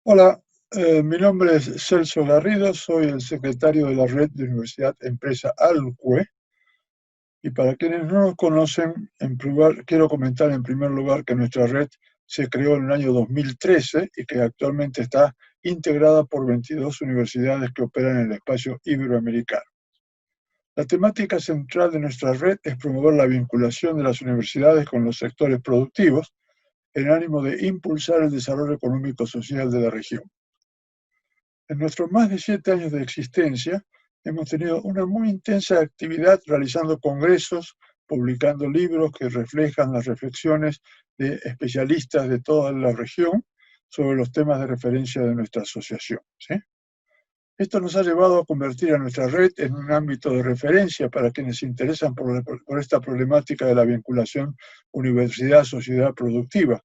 Hola, mi nombre es Celso Garrido, soy el secretario de la red de Universidad Empresa ALCUE y para quienes no nos conocen, quiero comentar en primer lugar que nuestra red se creó en el año 2013 y que actualmente está integrada por 22 universidades que operan en el espacio iberoamericano. La temática central de nuestra red es promover la vinculación de las universidades con los sectores productivos en ánimo de impulsar el desarrollo económico-social de la región. En nuestros más de 7 años de existencia, hemos tenido una muy intensa actividad realizando congresos, publicando libros que reflejan las reflexiones de especialistas de toda la región sobre los temas de referencia de nuestra asociación, ¿sí? Esto nos ha llevado a convertir a nuestra red en un ámbito de referencia para quienes se interesan por esta problemática de la vinculación universidad-sociedad productiva,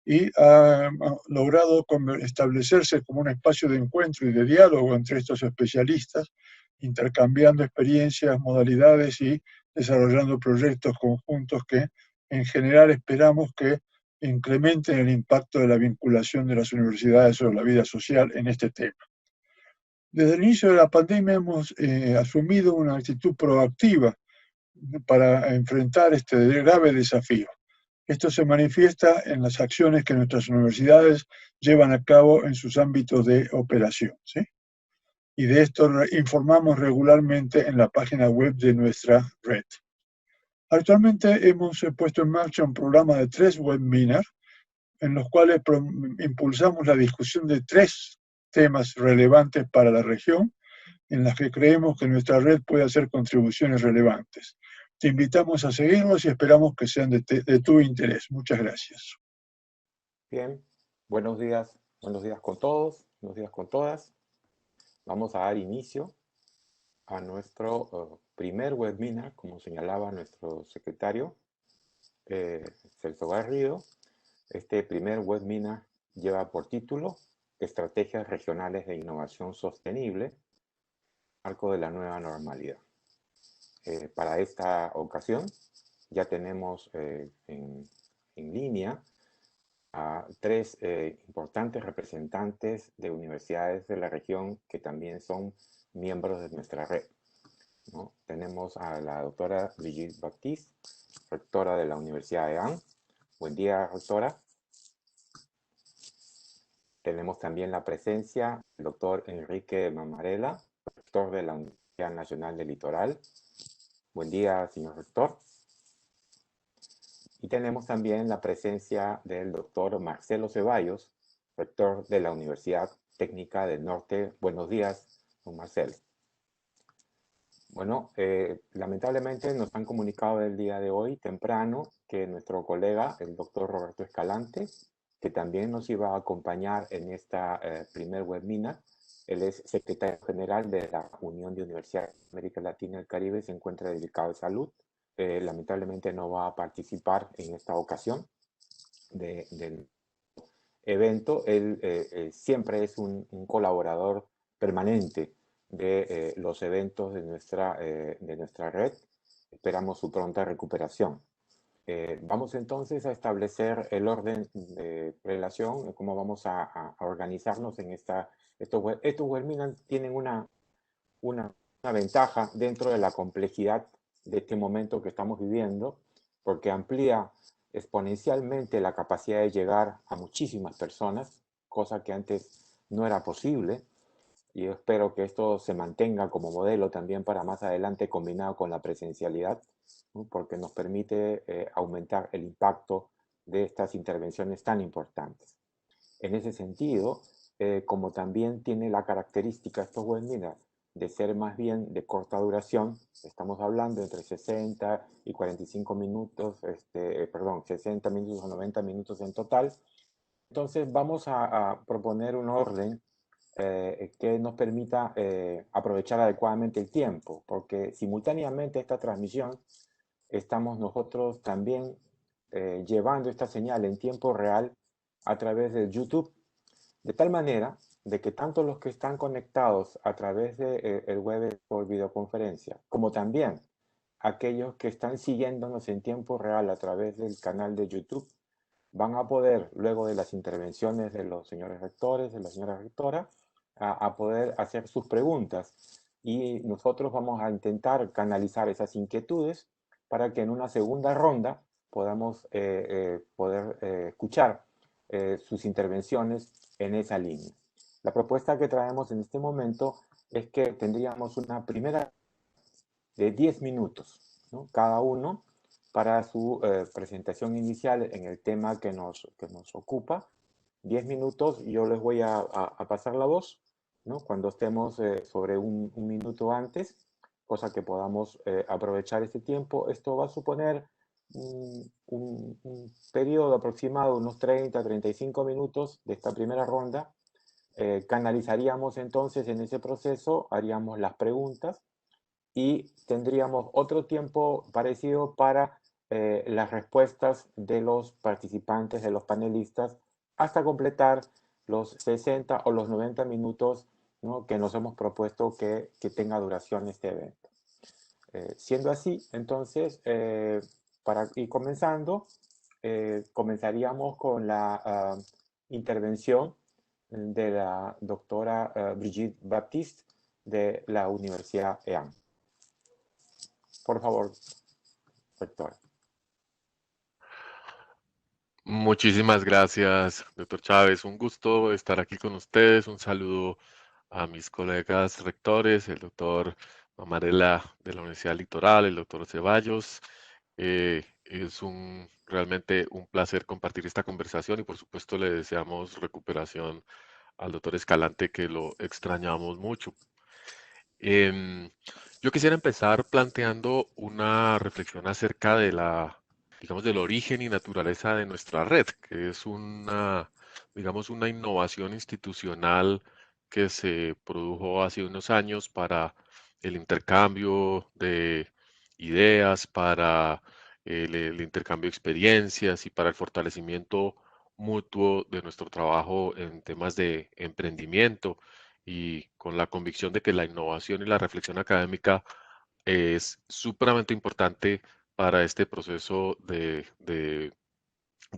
y ha logrado establecerse como un espacio de encuentro y de diálogo entre estos especialistas, intercambiando experiencias, modalidades y desarrollando proyectos conjuntos que en general esperamos que incrementen el impacto de la vinculación de las universidades sobre la vida social en este tema. Desde el inicio de la pandemia hemos asumido una actitud proactiva para enfrentar este grave desafío. Esto se manifiesta en las acciones que nuestras universidades llevan a cabo en sus ámbitos de operación, ¿sí? Y de esto informamos regularmente en la página web de nuestra red. Actualmente hemos puesto en marcha un programa de 3 webinars en los cuales impulsamos la discusión de 3 temas relevantes para la región en las que creemos que nuestra red puede hacer contribuciones relevantes. Te invitamos a seguirnos y esperamos que sean de tu interés. Muchas gracias. Bien, buenos días con todos, buenos días con todas. Vamos a dar inicio a nuestro primer webinar, como señalaba nuestro secretario, Celso Garrido. Este primer webinar lleva por título Estrategias Regionales de Innovación Sostenible, marco de la nueva normalidad. Para esta ocasión ya tenemos en línea a 3 importantes representantes de universidades de la región que también son miembros de nuestra red, ¿no? Tenemos a la doctora Brigitte Baptiste, rectora de la Universidad de Anne. Buen día, rectora. Tenemos también la presencia del doctor Enrique Mamarela, rector de la Universidad Nacional del Litoral. Buen día, señor rector. Y tenemos también la presencia del doctor Marcelo Ceballos, rector de la Universidad Técnica del Norte. Buenos días, don Marcelo. Bueno, lamentablemente nos han comunicado el día de hoy temprano que nuestro colega, el doctor Roberto Escalante, que también nos iba a acompañar en esta primer webinar, él es secretario general de la Unión de Universidades de América Latina y el Caribe, se encuentra dedicado a salud. Lamentablemente no va a participar en esta ocasión del evento. Él siempre es un colaborador permanente de los eventos de nuestra red. Esperamos su pronta recuperación. Vamos entonces a establecer el orden de relación, cómo vamos a organizarnos en estos webinars. Tienen una ventaja dentro de la complejidad de este momento que estamos viviendo, porque amplía exponencialmente la capacidad de llegar a muchísimas personas, cosa que antes no era posible. Y yo espero que esto se mantenga como modelo también para más adelante combinado con la presencialidad, ¿no? Porque nos permite aumentar el impacto de estas intervenciones tan importantes. En ese sentido, como también tiene la característica estos webinars de ser más bien de corta duración, estamos hablando entre 60 y 45 minutos, 60 minutos o 90 minutos en total. Entonces vamos a proponer un orden que nos permita aprovechar adecuadamente el tiempo, porque simultáneamente esta transmisión estamos nosotros también llevando esta señal en tiempo real a través de YouTube, de tal manera de que tanto los que están conectados a través de el web por videoconferencia, como también aquellos que están siguiéndonos en tiempo real a través del canal de YouTube, van a poder, luego de las intervenciones de los señores rectores, de la señora rectora, a poder hacer sus preguntas. Y nosotros vamos a intentar canalizar esas inquietudes para que en una segunda ronda podamos poder escuchar sus intervenciones en esa línea. La propuesta que traemos en este momento es que tendríamos una primera de 10 minutos, ¿no? Cada uno para su presentación inicial en el tema que nos ocupa. 10 minutos, yo les voy a pasar la voz, ¿no? Cuando estemos sobre un minuto antes, cosa que podamos aprovechar este tiempo. Esto va a suponer un periodo aproximado de unos 30-35 minutos de esta primera ronda. Canalizaríamos entonces en ese proceso, haríamos las preguntas y tendríamos otro tiempo parecido para las respuestas de los participantes, de los panelistas, hasta completar los 60 o los 90 minutos, ¿no?, que nos hemos propuesto que tenga duración este evento. Siendo así, entonces, para ir comenzando, comenzaríamos con la intervención de la doctora Brigitte Baptiste de la Universidad EAN. Por favor, doctora. Muchísimas gracias, doctor Chávez. Un gusto estar aquí con ustedes. Un saludo a mis colegas rectores, el doctor Mamarela de la Universidad Litoral, el doctor Ceballos. Es realmente un placer compartir esta conversación y por supuesto le deseamos recuperación al doctor Escalante, que lo extrañamos mucho. Em, yo quisiera empezar planteando una reflexión acerca de digamos, del origen y naturaleza de nuestra red, que es digamos, una innovación institucional que se produjo hace unos años para el intercambio de ideas, para el intercambio de experiencias y para el fortalecimiento mutuo de nuestro trabajo en temas de emprendimiento y con la convicción de que la innovación y la reflexión académica es supremamente importante para este proceso de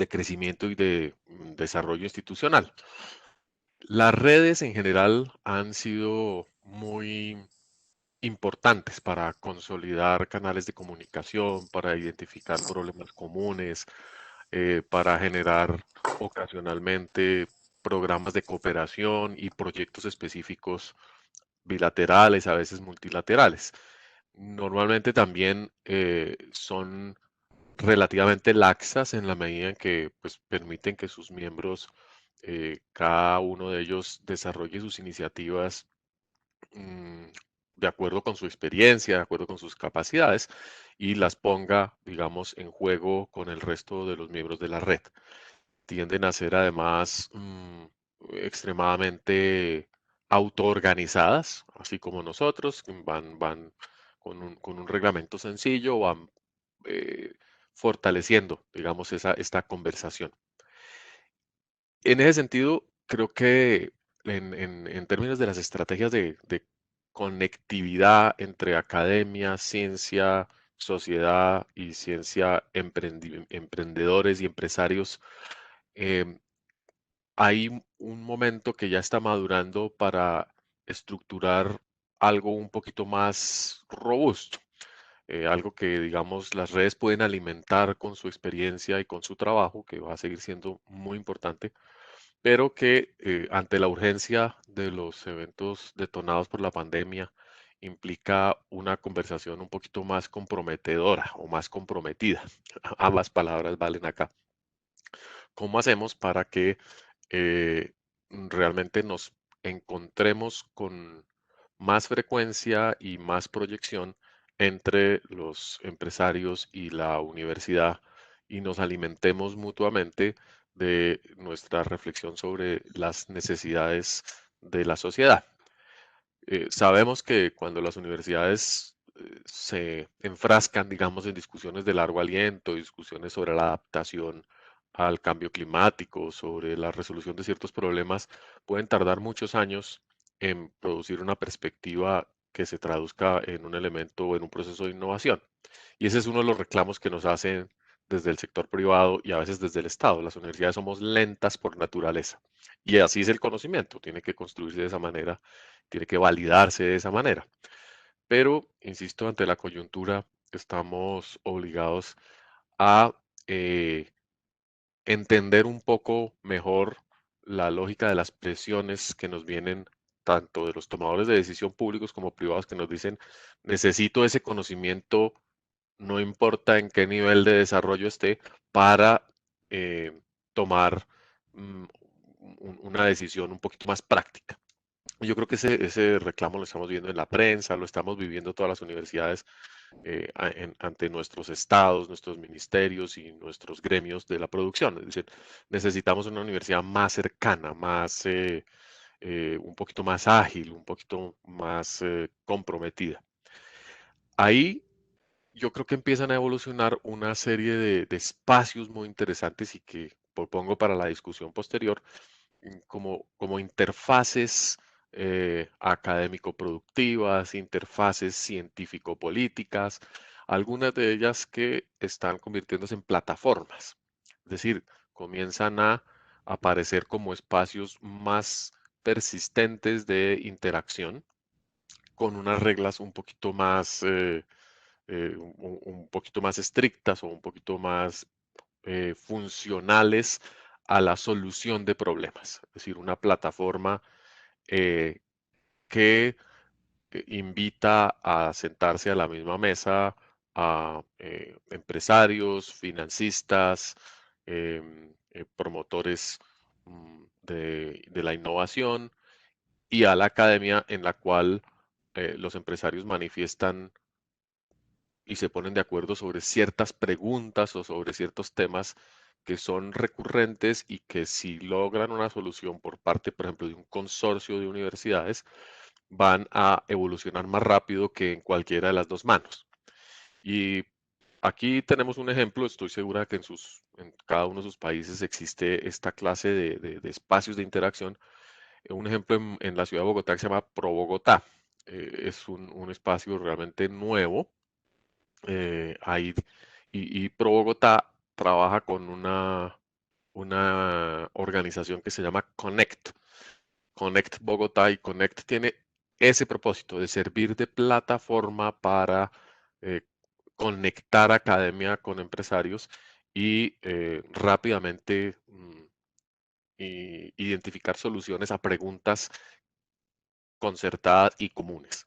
crecimiento y de desarrollo institucional. Las redes en general han sido muy importantes para consolidar canales de comunicación, para identificar problemas comunes, para generar ocasionalmente programas de cooperación y proyectos específicos bilaterales, a veces multilaterales. Normalmente también son relativamente laxas en la medida en que pues, permiten que sus miembros, cada uno de ellos, desarrolle sus iniciativas mm, de acuerdo con su experiencia, de acuerdo con sus capacidades y las ponga, digamos, en juego con el resto de los miembros de la red. Tienden a ser además extremadamente autoorganizadas, así como nosotros, que van con un reglamento sencillo, van eh, fortaleciendo, digamos, esta conversación. En ese sentido, creo que en términos de las estrategias de conectividad entre academia, ciencia, sociedad y ciencia, emprendedores y empresarios, em, hay un momento que ya está madurando para estructurar algo un poquito más robusto, algo que, digamos, las redes pueden alimentar con su experiencia y con su trabajo, que va a seguir siendo muy importante, pero que ante la urgencia de los eventos detonados por la pandemia, implica una conversación un poquito más comprometedora o más comprometida. Ambas palabras valen acá. ¿Cómo hacemos para que realmente nos encontremos con más frecuencia y más proyección entre los empresarios y la universidad y nos alimentemos mutuamente de nuestra reflexión sobre las necesidades de la sociedad? Sabemos que cuando las universidades se enfrascan, digamos, en discusiones de largo aliento, discusiones sobre la adaptación al cambio climático, sobre la resolución de ciertos problemas, pueden tardar muchos años en producir una perspectiva que se traduzca en un elemento o en un proceso de innovación. Y ese es uno de los reclamos que nos hacen desde el sector privado y a veces desde el Estado. Las universidades somos lentas por naturaleza. Y así es el conocimiento, tiene que construirse de esa manera, tiene que validarse de esa manera. Pero, insisto, ante la coyuntura estamos obligados a entender un poco mejor la lógica de las presiones que nos vienen tanto de los tomadores de decisión públicos como privados que nos dicen, necesito ese conocimiento, no importa en qué nivel de desarrollo esté, para tomar mm, una decisión un poquito más práctica. Yo creo que ese reclamo lo estamos viendo en la prensa, lo estamos viviendo todas las universidades ante nuestros estados, nuestros ministerios y nuestros gremios de la producción. Es decir, necesitamos una universidad más cercana, un poquito más ágil, un poquito más comprometida. Ahí yo creo que empiezan a evolucionar una serie de espacios muy interesantes y que propongo para la discusión posterior como interfaces académico-productivas, interfaces científico-políticas, algunas de ellas que están convirtiéndose en plataformas. Es decir, comienzan a aparecer como espacios más persistentes de interacción con unas reglas un poquito más, un poquito más estrictas o un poquito más funcionales a la solución de problemas. Es decir, una plataforma eh, que invita a sentarse a la misma mesa a empresarios, financistas, promotores de la innovación y a la academia en la cual los empresarios manifiestan y se ponen de acuerdo sobre ciertas preguntas o sobre ciertos temas que son recurrentes y que si logran una solución por parte, por ejemplo, de un consorcio de universidades, van a evolucionar más rápido que en cualquiera de las dos manos. Y aquí tenemos un ejemplo, estoy segura que en cada uno de sus países existe esta clase de espacios de interacción. Un ejemplo en la ciudad de Bogotá que se llama Pro Bogotá. Es un espacio realmente nuevo ahí, y Pro Bogotá trabaja con una organización que se llama Connect. Connect Bogotá, y Connect tiene ese propósito de servir de plataforma para eh, conectar academia con empresarios y rápidamente identificar soluciones a preguntas concertadas y comunes.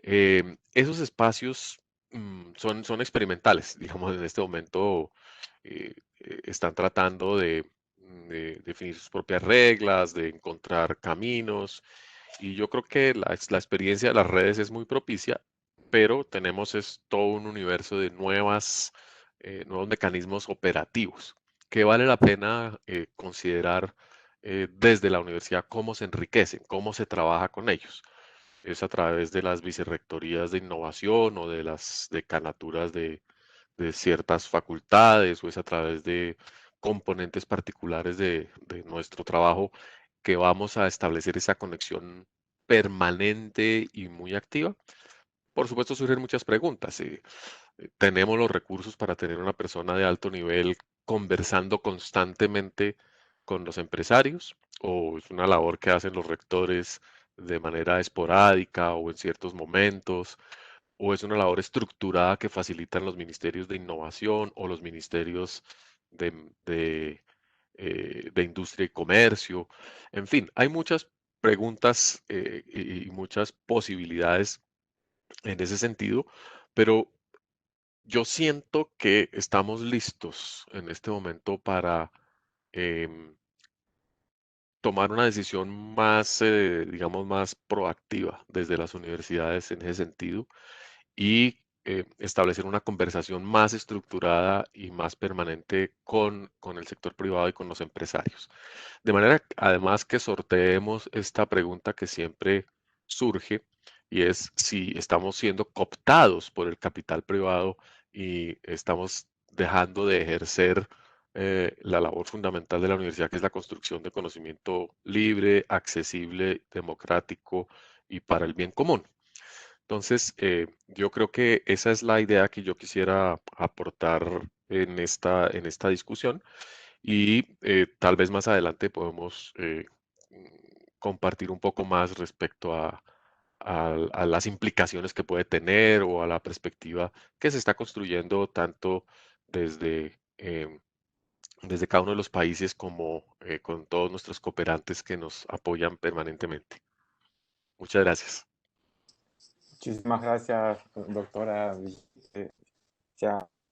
Esos espacios son experimentales, digamos, en este momento están tratando de definir sus propias reglas, de encontrar caminos, y yo creo que la experiencia de las redes es muy propicia, pero tenemos todo un universo de nuevos mecanismos operativos que vale la pena considerar desde la universidad cómo se enriquecen, cómo se trabaja con ellos. Es a través de las vicerrectorías de innovación o de las decanaturas de ciertas facultades, o es a través de componentes particulares de nuestro trabajo que vamos a establecer esa conexión permanente y muy activa. Por supuesto, surgen muchas preguntas. ¿Tenemos los recursos para tener una persona de alto nivel conversando constantemente con los empresarios? ¿O es una labor que hacen los rectores de manera esporádica o en ciertos momentos? ¿O es una labor estructurada que facilitan los ministerios de innovación o los ministerios de industria y comercio? En fin, hay muchas preguntas y muchas posibilidades en ese sentido, pero yo siento que estamos listos en este momento para em, tomar una decisión más, digamos, más proactiva desde las universidades en ese sentido y establecer una conversación más estructurada y más permanente con el sector privado y con los empresarios. De manera, además, que sorteemos esta pregunta que siempre surge, y es si estamos siendo cooptados por el capital privado y estamos dejando de ejercer la labor fundamental de la universidad, que es la construcción de conocimiento libre, accesible, democrático y para el bien común. Entonces, yo creo que esa es la idea que yo quisiera aportar en esta discusión y tal vez más adelante podemos compartir un poco más respecto a las implicaciones que puede tener o a la perspectiva que se está construyendo tanto desde, desde cada uno de los países como con todos nuestros cooperantes que nos apoyan permanentemente. Muchas gracias. Muchísimas gracias, doctora.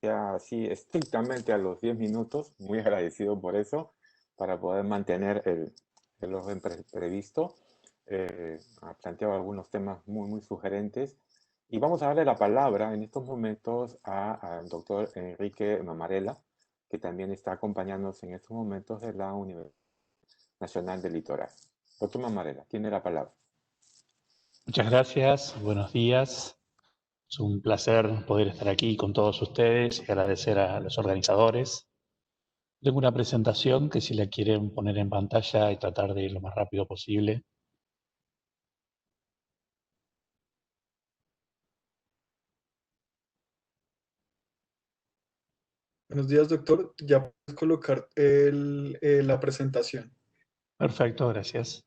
Ya así estrictamente a los 10 minutos, muy agradecido por eso, para poder mantener el orden previsto. Ha planteado algunos temas muy sugerentes. Y vamos a darle la palabra en estos momentos al doctor Enrique Mamarela, que también está acompañándonos en estos momentos de la Universidad Nacional del Litoral. Doctor Mamarela, tiene la palabra. Muchas gracias, buenos días. Es un placer poder estar aquí con todos ustedes y agradecer a los organizadores. Tengo una presentación que si la quieren poner en pantalla y tratar de ir lo más rápido posible. Buenos días, doctor. Ya puedes colocar la presentación. Perfecto, gracias.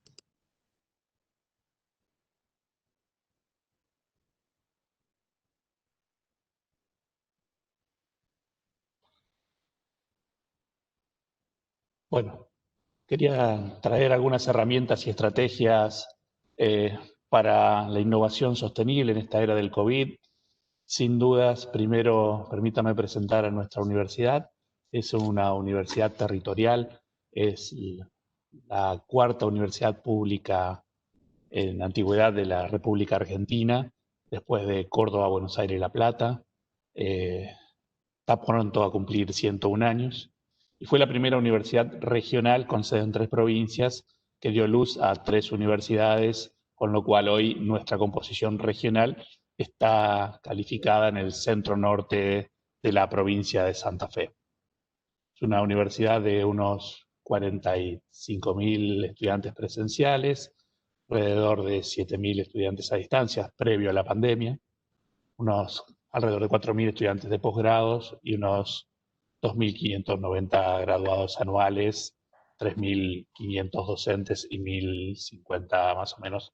Bueno, quería traer algunas herramientas y estrategias para la innovación sostenible en esta era del COVID. Sin dudas, primero permítame presentar a nuestra universidad. Es una universidad territorial, es la cuarta universidad pública en antigüedad de la República Argentina, después de Córdoba, Buenos Aires y La Plata. Está pronto a cumplir 101 años y fue la primera universidad regional con sede en 3 provincias que dio luz a 3 universidades, con lo cual hoy nuestra composición regional está calificada en el centro norte de la provincia de Santa Fe. Es una universidad de unos 45.000 estudiantes presenciales, alrededor de 7.000 estudiantes a distancia previo a la pandemia, unos alrededor de 4.000 estudiantes de posgrados y unos 2.590 graduados anuales, 3.500 docentes y 1.050 más o menos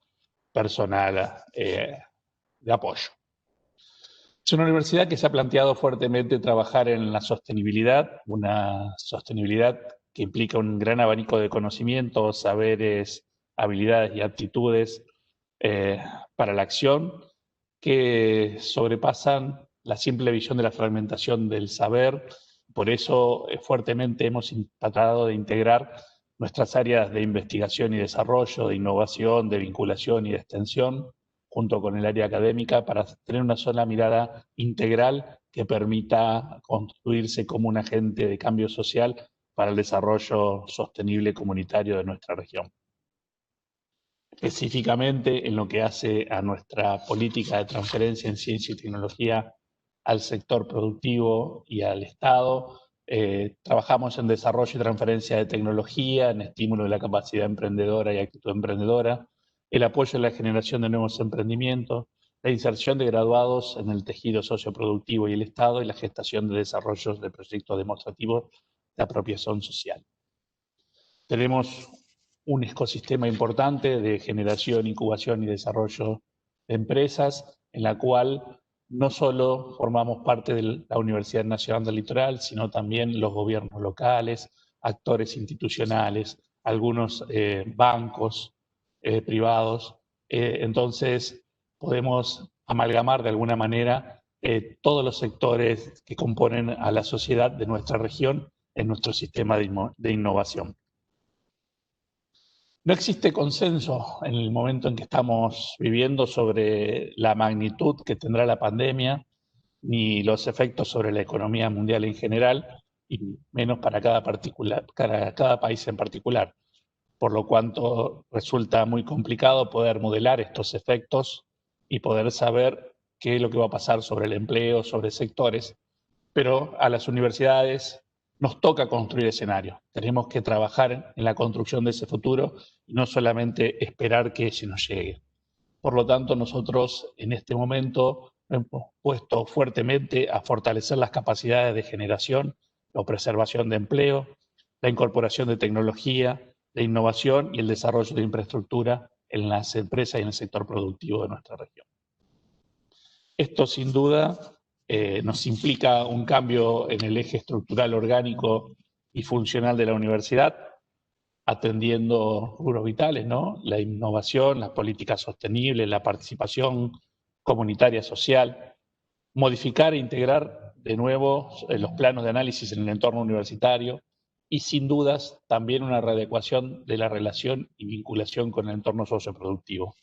personal de apoyo. Es una universidad que se ha planteado fuertemente trabajar en la sostenibilidad, una sostenibilidad que implica un gran abanico de conocimientos, saberes, habilidades y aptitudes para la acción que sobrepasan la simple visión de la fragmentación del saber. Por eso fuertemente hemos tratado de integrar nuestras áreas de investigación y desarrollo, de innovación, de vinculación y de extensión, junto con el área académica, para tener una sola mirada integral que permita construirse como un agente de cambio social para el desarrollo sostenible comunitario de nuestra región. Específicamente en lo que hace a nuestra política de transferencia en ciencia y tecnología al sector productivo y al Estado, trabajamos en desarrollo y transferencia de tecnología, en estímulo de la capacidad emprendedora y actitud emprendedora, el apoyo a la generación de nuevos emprendimientos, la inserción de graduados en el tejido socioproductivo y el Estado y la gestación de desarrollos de proyectos demostrativos de apropiación social. Tenemos un ecosistema importante de generación, incubación y desarrollo de empresas, en la cual no solo formamos parte de la Universidad Nacional del Litoral, sino también los gobiernos locales, actores institucionales, algunos bancos privados. Entonces, podemos amalgamar de alguna manera todos los sectores que componen a la sociedad de nuestra región en nuestro sistema de innovación. No existe consenso en el momento en que estamos viviendo sobre la magnitud que tendrá la pandemia, ni los efectos sobre la economía mundial en general, y menos para cada país en particular. Por lo cuanto resulta muy complicado poder modelar estos efectos y poder saber qué es lo que va a pasar sobre el empleo, sobre sectores, pero a las universidades nos toca construir escenarios. Tenemos que trabajar en la construcción de ese futuro y no solamente esperar que ese nos llegue. Por lo tanto, nosotros en este momento hemos puesto fuertemente a fortalecer las capacidades de generación o preservación de empleo, la incorporación de tecnología, de innovación y el desarrollo de infraestructura en las empresas y en el sector productivo de nuestra región. Esto, sin duda, nos implica un cambio en el eje estructural, orgánico y funcional de la universidad, atendiendo rubros vitales, ¿no? La innovación, las políticas sostenibles, la participación comunitaria social, modificar e integrar de nuevo los planos de análisis en el entorno universitario y, sin dudas, también una readecuación de la relación y vinculación con el entorno socioproductivo.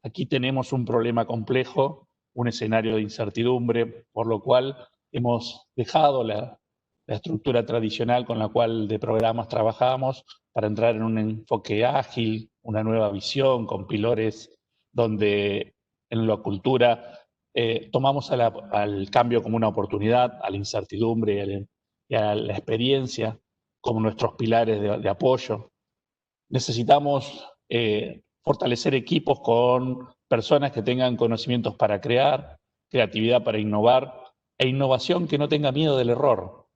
Aquí tenemos un problema complejo, un escenario de incertidumbre, por lo cual hemos dejado la estructura tradicional con la cual de programas trabajamos para entrar en un enfoque ágil, una nueva visión con pilares donde en la cultura tomamos al cambio como una oportunidad, a la incertidumbre y a la experiencia como nuestros pilares de apoyo. Necesitamos fortalecer equipos con personas que tengan conocimientos para crear, creatividad para innovar e innovación que no tenga miedo del error.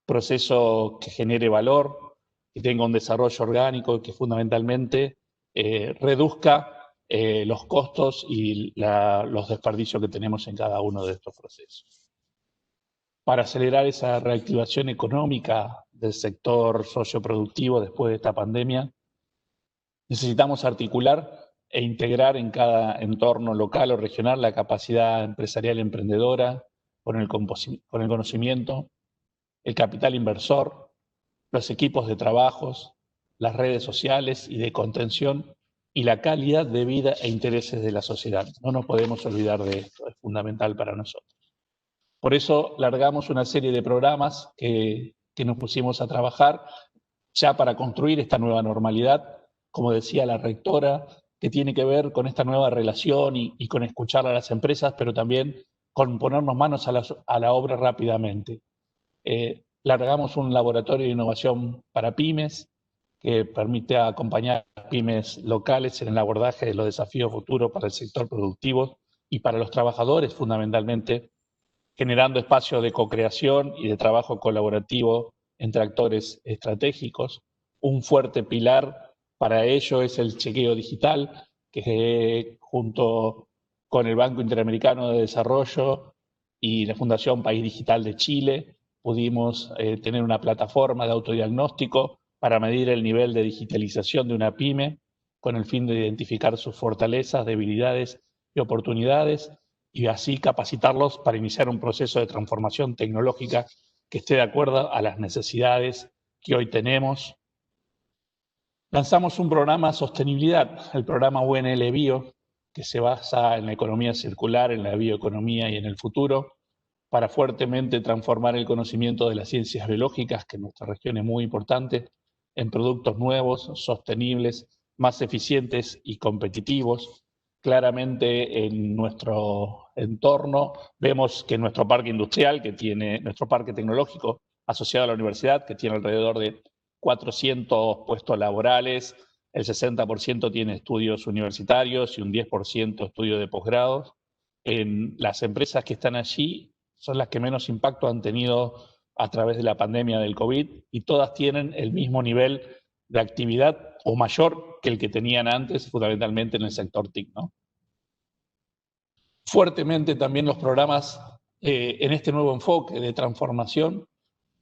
Proceso que genere valor, que tenga un desarrollo orgánico y que fundamentalmente reduzca los costos y los desperdicios que tenemos en cada uno de estos procesos. Para acelerar esa reactivación económica del sector socioproductivo después de esta pandemia, necesitamos articular e integrar en cada entorno local o regional la capacidad empresarial emprendedora con el conocimiento, el capital inversor, los equipos de trabajos, las redes sociales y de contención y la calidad de vida e intereses de la sociedad. No nos podemos olvidar de esto, es fundamental para nosotros. Por eso largamos una serie de programas que nos pusimos a trabajar ya para construir esta nueva normalidad, como decía la rectora, que tiene que ver con esta nueva relación y con escuchar a las empresas, pero también con ponernos manos a la obra rápidamente. Largamos un laboratorio de innovación para pymes que permite acompañar a pymes locales en el abordaje de los desafíos futuros para el sector productivo y para los trabajadores fundamentalmente, generando espacios de co-creación y de trabajo colaborativo entre actores estratégicos. Un fuerte pilar para ello es el chequeo digital, que junto con el Banco Interamericano de Desarrollo y la Fundación País Digital de Chile pudimos tener una plataforma de autodiagnóstico para medir el nivel de digitalización de una pyme con el fin de identificar sus fortalezas, debilidades y oportunidades y así capacitarlos para iniciar un proceso de transformación tecnológica que esté de acuerdo a las necesidades que hoy tenemos. Lanzamos un programa de sostenibilidad, el programa UNL Bio, que se basa en la economía circular, en la bioeconomía y en el futuro, para fuertemente transformar el conocimiento de las ciencias biológicas, que en nuestra región es muy importante, en productos nuevos, sostenibles, más eficientes y competitivos. Claramente en nuestro entorno vemos que nuestro parque industrial, nuestro parque tecnológico asociado a la universidad, que tiene alrededor de 400 puestos laborales, el 60% tiene estudios universitarios y un 10% estudios de posgrados. En las empresas que están allí son las que menos impacto han tenido a través de la pandemia del COVID y todas tienen el mismo nivel de actividad o mayor que el que tenían antes, fundamentalmente en el sector TIC, ¿no? Fuertemente también los programas en este nuevo enfoque de transformación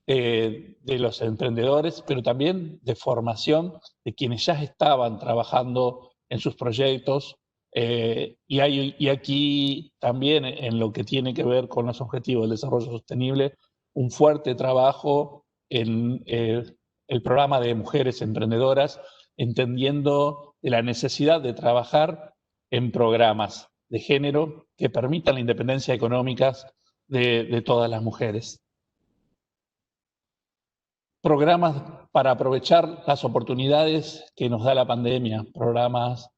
de los emprendedores, pero también de formación de quienes ya estaban trabajando en sus proyectos. Y aquí también en lo que tiene que ver con los objetivos del desarrollo sostenible, un fuerte trabajo en el programa de mujeres emprendedoras, entendiendo la necesidad de trabajar en programas de género que permitan la independencia económica de todas las mujeres. Programas para aprovechar las oportunidades que nos da la pandemia, programas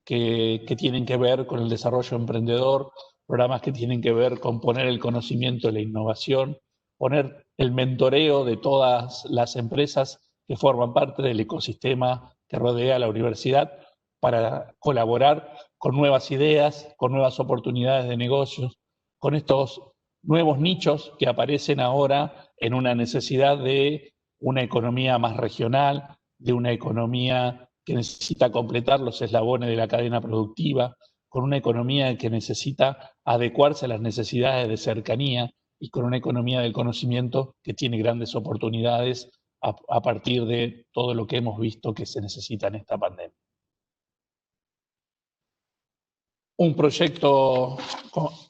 que tienen que ver con el desarrollo emprendedor, programas que tienen que ver con poner el conocimiento y la innovación, poner el mentoreo de todas las empresas que forman parte del ecosistema que rodea a la universidad para colaborar con nuevas ideas, con nuevas oportunidades de negocios, con estos nuevos nichos que aparecen ahora en una necesidad de una economía más regional, de una economía que necesita completar los eslabones de la cadena productiva, con una economía que necesita adecuarse a las necesidades de cercanía y con una economía del conocimiento que tiene grandes oportunidades a partir de todo lo que hemos visto que se necesita en esta pandemia. Un proyecto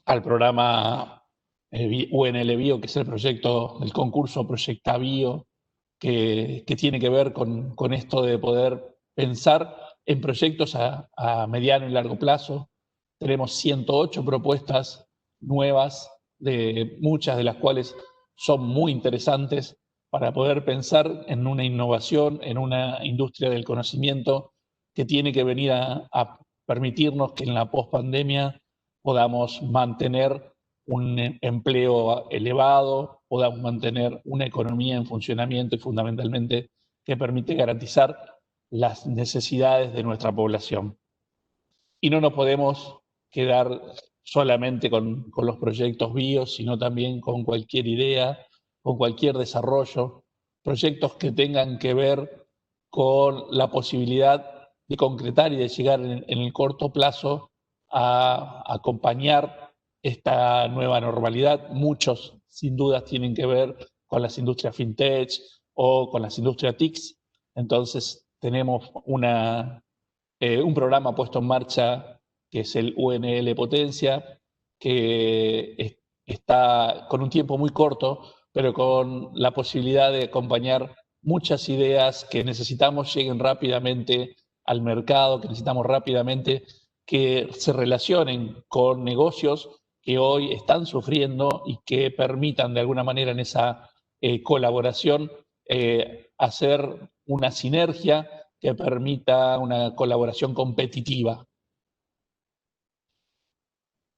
al programa UNL Bio, que es el proyecto del concurso Proyecta Bio, que tiene que ver con esto de poder pensar en proyectos a mediano y largo plazo. Tenemos 108 propuestas nuevas, muchas de las cuales son muy interesantes para poder pensar en una innovación, en una industria del conocimiento que tiene que venir a permitirnos que en la pospandemia podamos mantener un empleo elevado, podamos mantener una economía en funcionamiento y fundamentalmente que permite garantizar las necesidades de nuestra población. Y no nos podemos quedar solamente con los proyectos BIO, sino también con cualquier idea, con cualquier desarrollo, proyectos que tengan que ver con la posibilidad de concretar y de llegar en el corto plazo a acompañar esta nueva normalidad. Muchos, sin dudas, tienen que ver con las industrias fintech o con las industrias TICs. Entonces, tenemos un programa puesto en marcha que es el UNL Potencia, que está con un tiempo muy corto, pero con la posibilidad de acompañar muchas ideas que necesitamos lleguen rápidamente al mercado, que necesitamos rápidamente que se relacionen con negocios que hoy están sufriendo y que permitan de alguna manera en esa colaboración hacer una sinergia que permita una colaboración competitiva.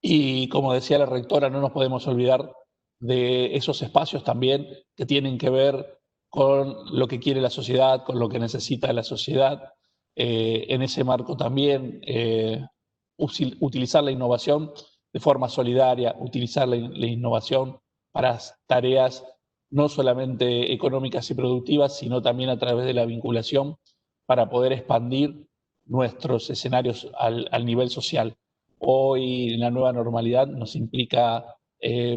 Y como decía la rectora, no nos podemos olvidar de esos espacios también que tienen que ver con lo que quiere la sociedad, con lo que necesita la sociedad. En ese marco también utilizar la innovación de forma solidaria, utilizar la innovación para tareas no solamente económicas y productivas, sino también a través de la vinculación para poder expandir nuestros escenarios al nivel social. Hoy la nueva normalidad nos implica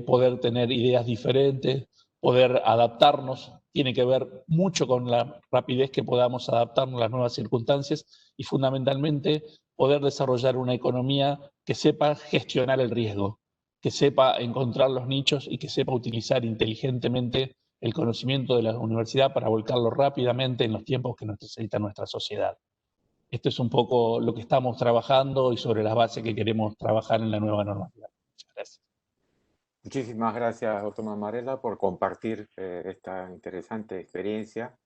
poder tener ideas diferentes, poder adaptarnos, tiene que ver mucho con la rapidez que podamos adaptarnos a las nuevas circunstancias y fundamentalmente poder desarrollar una economía que sepa gestionar el riesgo, que sepa encontrar los nichos y que sepa utilizar inteligentemente el conocimiento de la universidad para volcarlo rápidamente en los tiempos que necesita nuestra sociedad. Esto es un poco lo que estamos trabajando y sobre las bases que queremos trabajar en la nueva normalidad. Muchas gracias. Muchísimas gracias, doctor Mamarela, por compartir esta interesante experiencia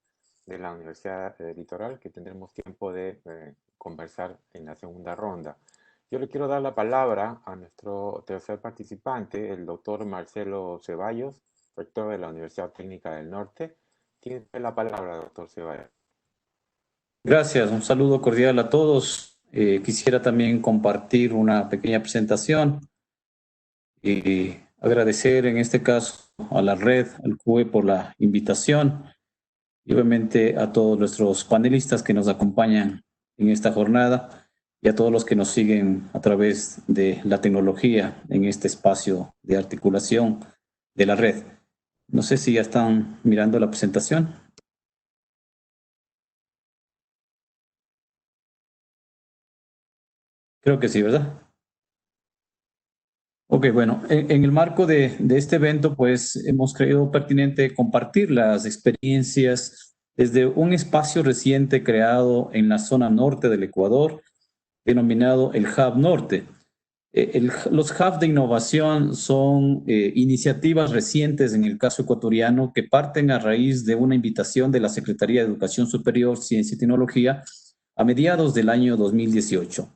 de la Universidad Litoral, que tendremos tiempo de conversar en la segunda ronda. Yo le quiero dar la palabra a nuestro tercer participante, el doctor Marcelo Ceballos, rector de la Universidad Técnica del Norte. Tiene la palabra, doctor Ceballos. Gracias, un saludo cordial a todos. Quisiera también compartir una pequeña presentación y agradecer en este caso a la red, al CUE por la invitación y obviamente a todos nuestros panelistas que nos acompañan en esta jornada y a todos los que nos siguen a través de la tecnología en este espacio de articulación de la red. No sé si ya están mirando la presentación. Creo que sí, ¿verdad? Ok, bueno, en el marco de este evento, pues hemos creído pertinente compartir las experiencias desde un espacio reciente creado en la zona norte del Ecuador, denominado el Hub Norte. Los hubs de innovación son iniciativas recientes en el caso ecuatoriano que parten a raíz de una invitación de la Secretaría de Educación Superior, Ciencia y Tecnología a mediados del año 2018.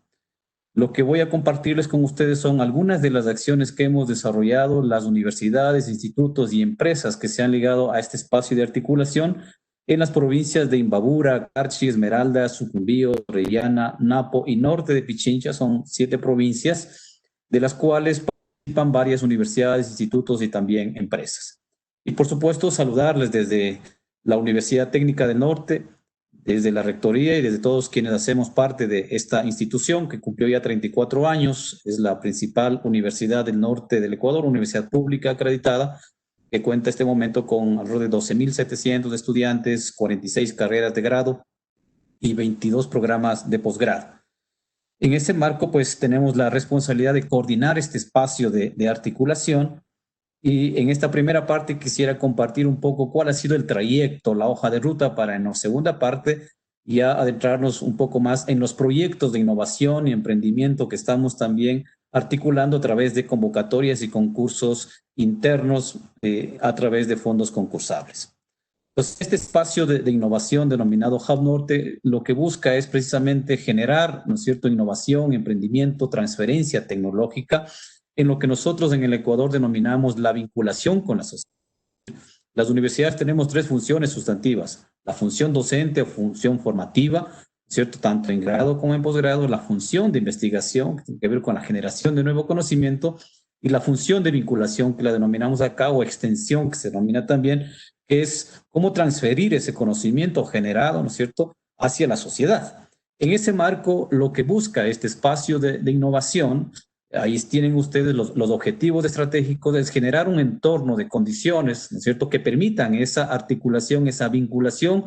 Lo que voy a compartirles con ustedes son algunas de las acciones que hemos desarrollado las universidades, institutos y empresas que se han ligado a este espacio de articulación en las provincias de Imbabura, Carchi, Esmeralda, Sucumbío, Orellana, Napo y norte de Pichincha. Son 7 provincias, de las cuales participan varias universidades, institutos y también empresas. Y por supuesto, saludarles desde la Universidad Técnica del Norte, desde la Rectoría y desde todos quienes hacemos parte de esta institución que cumplió ya 34 años, es la principal universidad del norte del Ecuador, universidad pública acreditada, que cuenta este momento con alrededor de 12.700 estudiantes, 46 carreras de grado y 22 programas de posgrado. En ese marco, pues tenemos la responsabilidad de coordinar este espacio de articulación. Y en esta primera parte quisiera compartir un poco cuál ha sido el trayecto, la hoja de ruta, para en la segunda parte ya adentrarnos un poco más en los proyectos de innovación y emprendimiento que estamos también articulando a través de convocatorias y concursos internos a través de fondos concursables. Entonces, este espacio de innovación denominado Hub Norte lo que busca es precisamente generar, ¿no es cierto?, innovación, emprendimiento, transferencia tecnológica, en lo que nosotros en el Ecuador denominamos la vinculación con la sociedad. Las universidades tenemos tres funciones sustantivas: la función docente o función formativa, ¿cierto?, tanto en grado como en posgrado; la función de investigación, que tiene que ver con la generación de nuevo conocimiento; y la función de vinculación, que la denominamos acá, o extensión, que se denomina también, que es cómo transferir ese conocimiento generado, ¿no es cierto?, hacia la sociedad. En ese marco, lo que busca este espacio de innovación, ahí tienen ustedes los objetivos estratégicos, es generar un entorno de condiciones, ¿no es cierto?, que permitan esa articulación, esa vinculación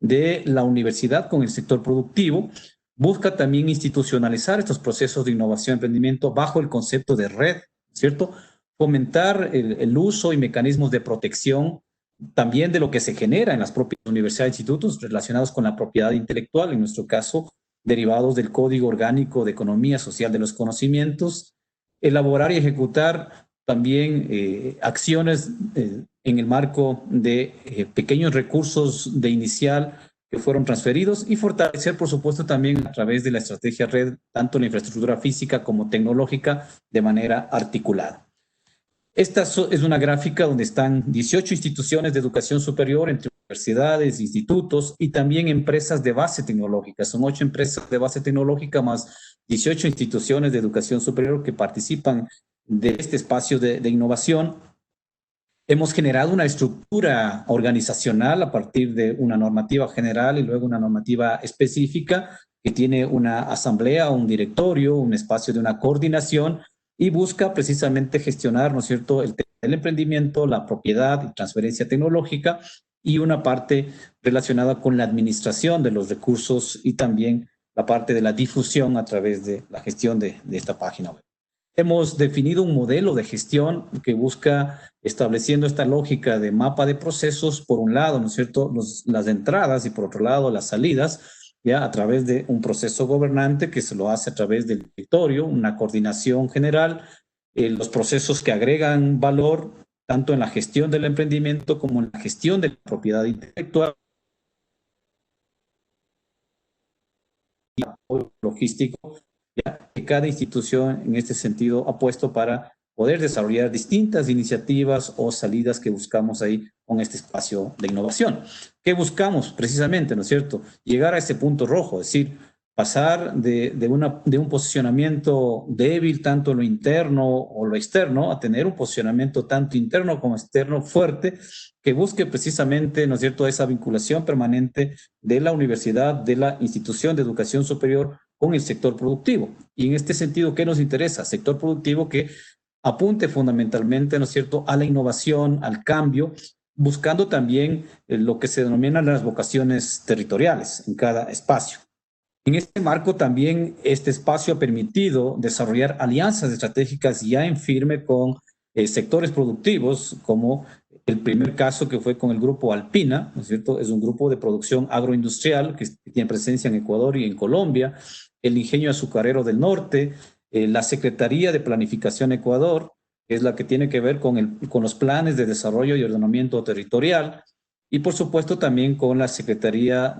de la universidad con el sector productivo. Busca también institucionalizar estos procesos de innovación y emprendimiento bajo el concepto de red, ¿cierto? Fomentar el uso y mecanismos de protección también de lo que se genera en las propias universidades e institutos relacionados con la propiedad intelectual, en nuestro caso, derivados del Código Orgánico de Economía Social de los Conocimientos; elaborar y ejecutar también acciones en el marco de pequeños recursos de inicial que fueron transferidos; y fortalecer, por supuesto, también a través de la estrategia red, tanto la infraestructura física como tecnológica, de manera articulada. Esta es una gráfica donde están 18 instituciones de educación superior, entre universidades, institutos y también empresas de base tecnológica. Son 8 empresas de base tecnológica más 18 instituciones de educación superior que participan de este espacio de innovación. Hemos generado una estructura organizacional a partir de una normativa general y luego una normativa específica que tiene una asamblea, un directorio, un espacio de una coordinación, y busca precisamente gestionar, ¿no es cierto?, el emprendimiento, la propiedad y transferencia tecnológica, y una parte relacionada con la administración de los recursos y también la parte de la difusión a través de la gestión de esta página web. Hemos definido un modelo de gestión que busca, estableciendo esta lógica de mapa de procesos, por un lado, ¿no es cierto?, las entradas, y por otro lado las salidas, ya a través de un proceso gobernante que se lo hace a través del directorio, una coordinación general, los procesos que agregan valor tanto en la gestión del emprendimiento como en la gestión de la propiedad intelectual, y apoyo logístico, ya que cada institución en este sentido ha puesto para poder desarrollar distintas iniciativas o salidas que buscamos ahí con este espacio de innovación. ¿Qué buscamos precisamente, no es cierto? Llegar a ese punto rojo, es decir, pasar de un posicionamiento débil, tanto en lo interno o lo externo, a tener un posicionamiento tanto interno como externo fuerte, que busque precisamente, ¿no es cierto?, esa vinculación permanente de la universidad, de la institución de educación superior con el sector productivo. Y en este sentido, ¿qué nos interesa? Sector productivo que apunte fundamentalmente, ¿no es cierto?, a la innovación, al cambio, buscando también lo que se denominan las vocaciones territoriales en cada espacio. En este marco también este espacio ha permitido desarrollar alianzas estratégicas ya en firme con sectores productivos, como el primer caso que fue con el grupo Alpina, ¿no es cierto? Es un grupo de producción agroindustrial que tiene presencia en Ecuador y en Colombia, el Ingenio Azucarero del Norte, la Secretaría de Planificación Ecuador, que es la que tiene que ver con los planes de desarrollo y ordenamiento territorial, y por supuesto también con la Secretaría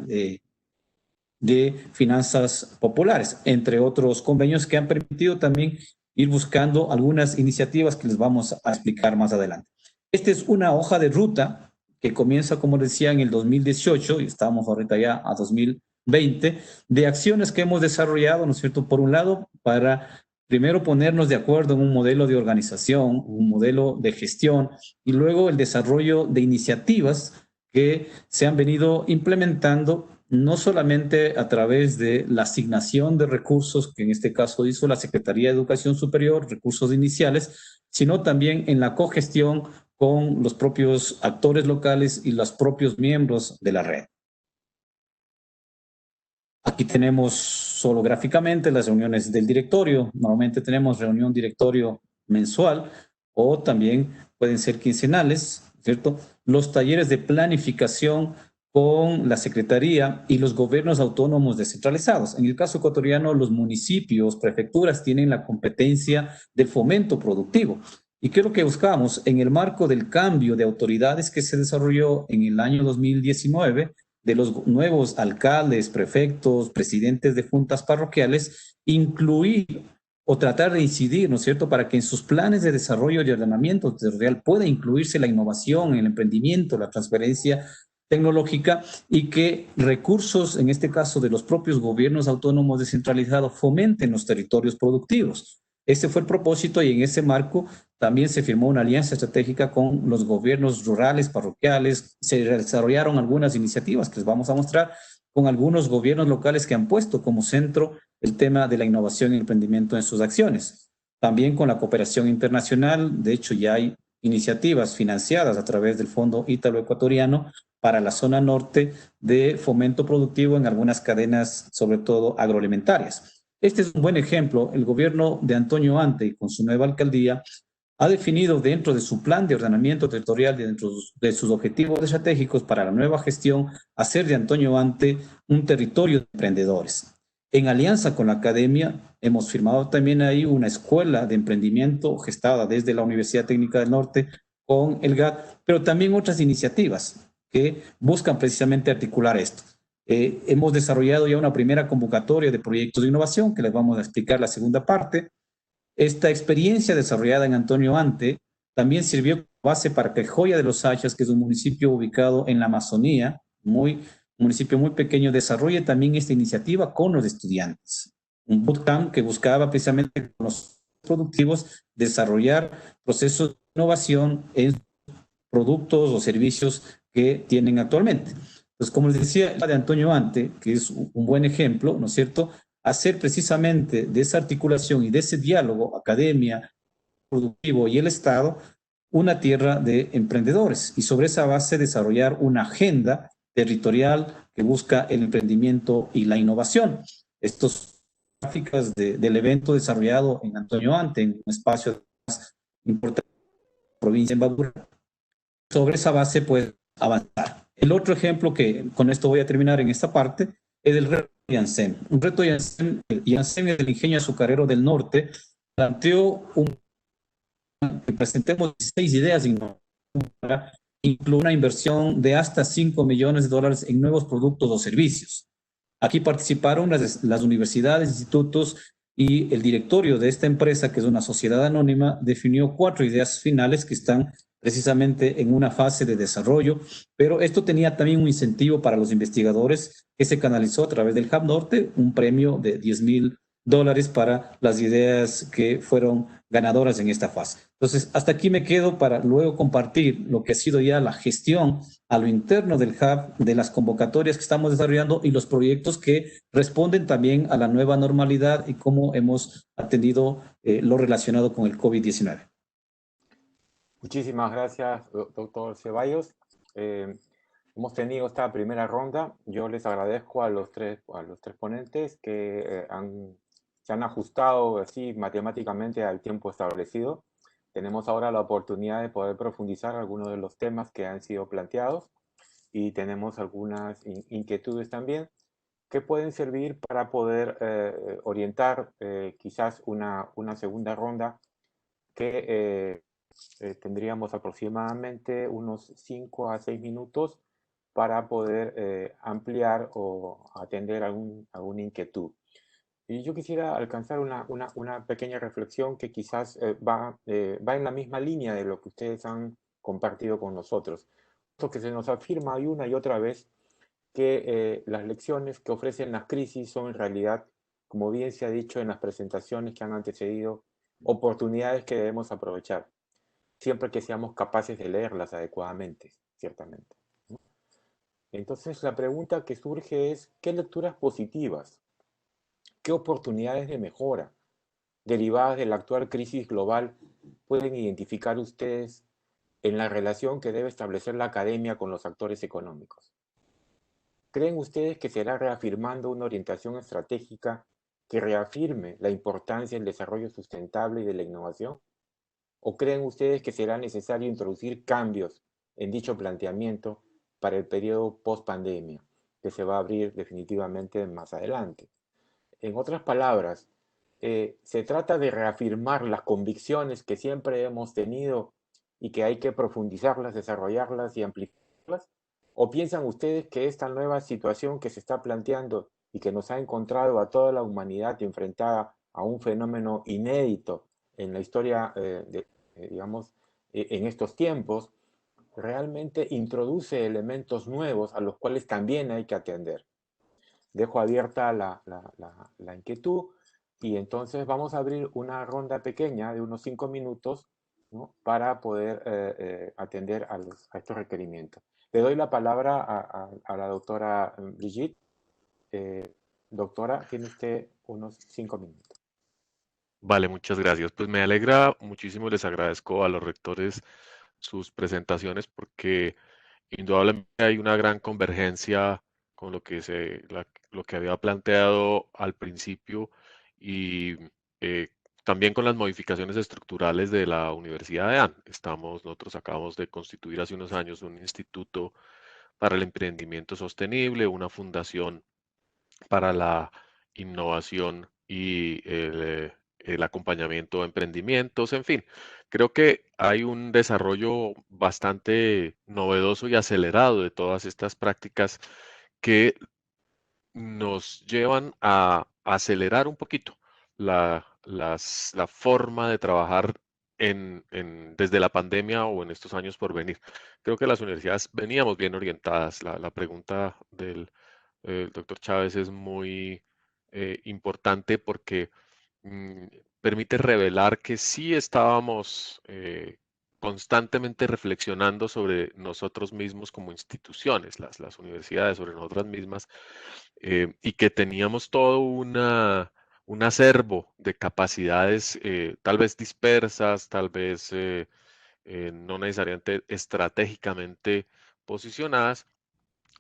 de Finanzas Populares, entre otros convenios que han permitido también ir buscando algunas iniciativas que les vamos a explicar más adelante. Esta es una hoja de ruta que comienza, como decía, en el 2018, y estamos ahorita ya a 2020, de acciones que hemos desarrollado, ¿no es cierto?, por un lado, para primero ponernos de acuerdo en un modelo de organización, un modelo de gestión y luego el desarrollo de iniciativas que se han venido implementando no solamente a través de la asignación de recursos, que en este caso hizo la Secretaría de Educación Superior, recursos iniciales, sino también en la cogestión con los propios actores locales y los propios miembros de la red. Aquí tenemos solo gráficamente las reuniones del directorio. Normalmente tenemos reunión directorio mensual o también pueden ser quincenales, ¿cierto? Los talleres de planificación con la Secretaría y los gobiernos autónomos descentralizados. En el caso ecuatoriano, los municipios, prefecturas tienen la competencia del fomento productivo. ¿Y qué es lo que buscamos? En el marco del cambio de autoridades que se desarrolló en el año 2019, de los nuevos alcaldes, prefectos, presidentes de juntas parroquiales, incluir o tratar de incidir, ¿no es cierto?, para que en sus planes de desarrollo y ordenamiento territorial pueda incluirse la innovación, el emprendimiento, la transferencia tecnológica y que recursos, en este caso de los propios gobiernos autónomos descentralizados, fomenten los territorios productivos. Ese fue el propósito y en ese marco también se firmó una alianza estratégica con los gobiernos rurales, parroquiales, se desarrollaron algunas iniciativas que les vamos a mostrar con algunos gobiernos locales que han puesto como centro el tema de la innovación y emprendimiento en sus acciones. También con la cooperación internacional, de hecho ya hay iniciativas financiadas a través del Fondo Ítalo-Ecuatoriano para la zona norte de fomento productivo en algunas cadenas, sobre todo agroalimentarias. Este es un buen ejemplo. El gobierno de Antonio Ante, con su nueva alcaldía, ha definido dentro de su plan de ordenamiento territorial, dentro de sus objetivos estratégicos para la nueva gestión, hacer de Antonio Ante un territorio de emprendedores. En alianza con la academia, hemos firmado también ahí una escuela de emprendimiento gestada desde la Universidad Técnica del Norte con el GAT, pero también otras iniciativas que buscan precisamente articular esto. Hemos desarrollado ya una primera convocatoria de proyectos de innovación, que les vamos a explicar la segunda parte. Esta experiencia desarrollada en Antonio Ante también sirvió como base para que Joya de los Hachas, que es un municipio ubicado en la Amazonía, un municipio muy pequeño, desarrolle también esta iniciativa con los estudiantes. Un bootcamp que buscaba precisamente con los productivos desarrollar procesos de innovación en productos o servicios que tienen actualmente. Entonces, como les decía, la de Antonio Ante, que es un buen ejemplo, ¿no es cierto?, hacer precisamente de esa articulación y de ese diálogo, academia, productivo y el Estado, una tierra de emprendedores y sobre esa base desarrollar una agenda territorial que busca el emprendimiento y la innovación. Estos gráficas del evento desarrollado en Antonio Ante, en un espacio más importante de la provincia de Imbabura, sobre esa base puede avanzar. El otro ejemplo que con esto voy a terminar en esta parte es el reto Janssen. Un reto Janssen es el ingenio azucarero del norte, planteó que presentemos 16 ideas para incluir una inversión de hasta $5 millones en nuevos productos o servicios. Aquí participaron las universidades, institutos y el directorio de esta empresa, que es una sociedad anónima, definió 4 ideas finales que están precisamente en una fase de desarrollo, pero esto tenía también un incentivo para los investigadores que se canalizó a través del Hub Norte, un premio de $10,000 para las ideas que fueron ganadoras en esta fase. Entonces, hasta aquí me quedo para luego compartir lo que ha sido ya la gestión a lo interno del Hub, de las convocatorias que estamos desarrollando y los proyectos que responden también a la nueva normalidad y cómo hemos atendido lo relacionado con el COVID-19. Muchísimas gracias, doctor Ceballos. Hemos tenido esta primera ronda. Yo les agradezco a los tres ponentes que se han ajustado así matemáticamente al tiempo establecido. Tenemos ahora la oportunidad de poder profundizar algunos de los temas que han sido planteados y tenemos algunas inquietudes también que pueden servir para poder orientar quizás una segunda ronda que tendríamos aproximadamente unos 5 a 6 minutos para poder ampliar o atender alguna inquietud. Y yo quisiera alcanzar una pequeña reflexión que quizás va en la misma línea de lo que ustedes han compartido con nosotros. Esto que se nos afirma una y otra vez que las lecciones que ofrecen las crisis son en realidad como bien se ha dicho en las presentaciones que han antecedido, oportunidades que debemos aprovechar, siempre que seamos capaces de leerlas adecuadamente, ciertamente. Entonces, la pregunta que surge es, ¿qué lecturas positivas, qué oportunidades de mejora derivadas de la actual crisis global pueden identificar ustedes en la relación que debe establecer la academia con los actores económicos? ¿Creen ustedes que será reafirmando una orientación estratégica que reafirme la importancia del desarrollo sustentable y de la innovación? ¿O creen ustedes que será necesario introducir cambios en dicho planteamiento para el periodo post-pandemia, que se va a abrir definitivamente más adelante? En otras palabras, se trata de reafirmar las convicciones que siempre hemos tenido y que hay que profundizarlas, desarrollarlas y amplificarlas. ¿O piensan ustedes que esta nueva situación que se está planteando y que nos ha encontrado a toda la humanidad enfrentada a un fenómeno inédito en la historia, digamos, en estos tiempos, realmente introduce elementos nuevos a los cuales también hay que atender? Dejo abierta la inquietud y entonces vamos a abrir una ronda pequeña de unos 5 minutos, ¿no?, para poder atender a estos requerimientos. Le doy la palabra a la doctora Brigitte. Doctora, tiene usted unos 5 minutos. Vale, muchas gracias. Pues me alegra muchísimo, les agradezco a los rectores sus presentaciones porque indudablemente hay una gran convergencia con lo que había planteado al principio y también con las modificaciones estructurales de la Universidad de AN. Nosotros acabamos de constituir hace unos años un instituto para el emprendimiento sostenible, una fundación para la innovación y el acompañamiento a emprendimientos, en fin. Creo que hay un desarrollo bastante novedoso y acelerado de todas estas prácticas que nos llevan a acelerar un poquito la forma de trabajar desde la pandemia o en estos años por venir. Creo que las universidades veníamos bien orientadas. La pregunta del doctor Chávez es muy importante porque mm, permite revelar que sí estábamos constantemente reflexionando sobre nosotros mismos como instituciones, las universidades, sobre nosotras mismas, y que teníamos todo un acervo de capacidades tal vez dispersas, tal vez no necesariamente estratégicamente posicionadas,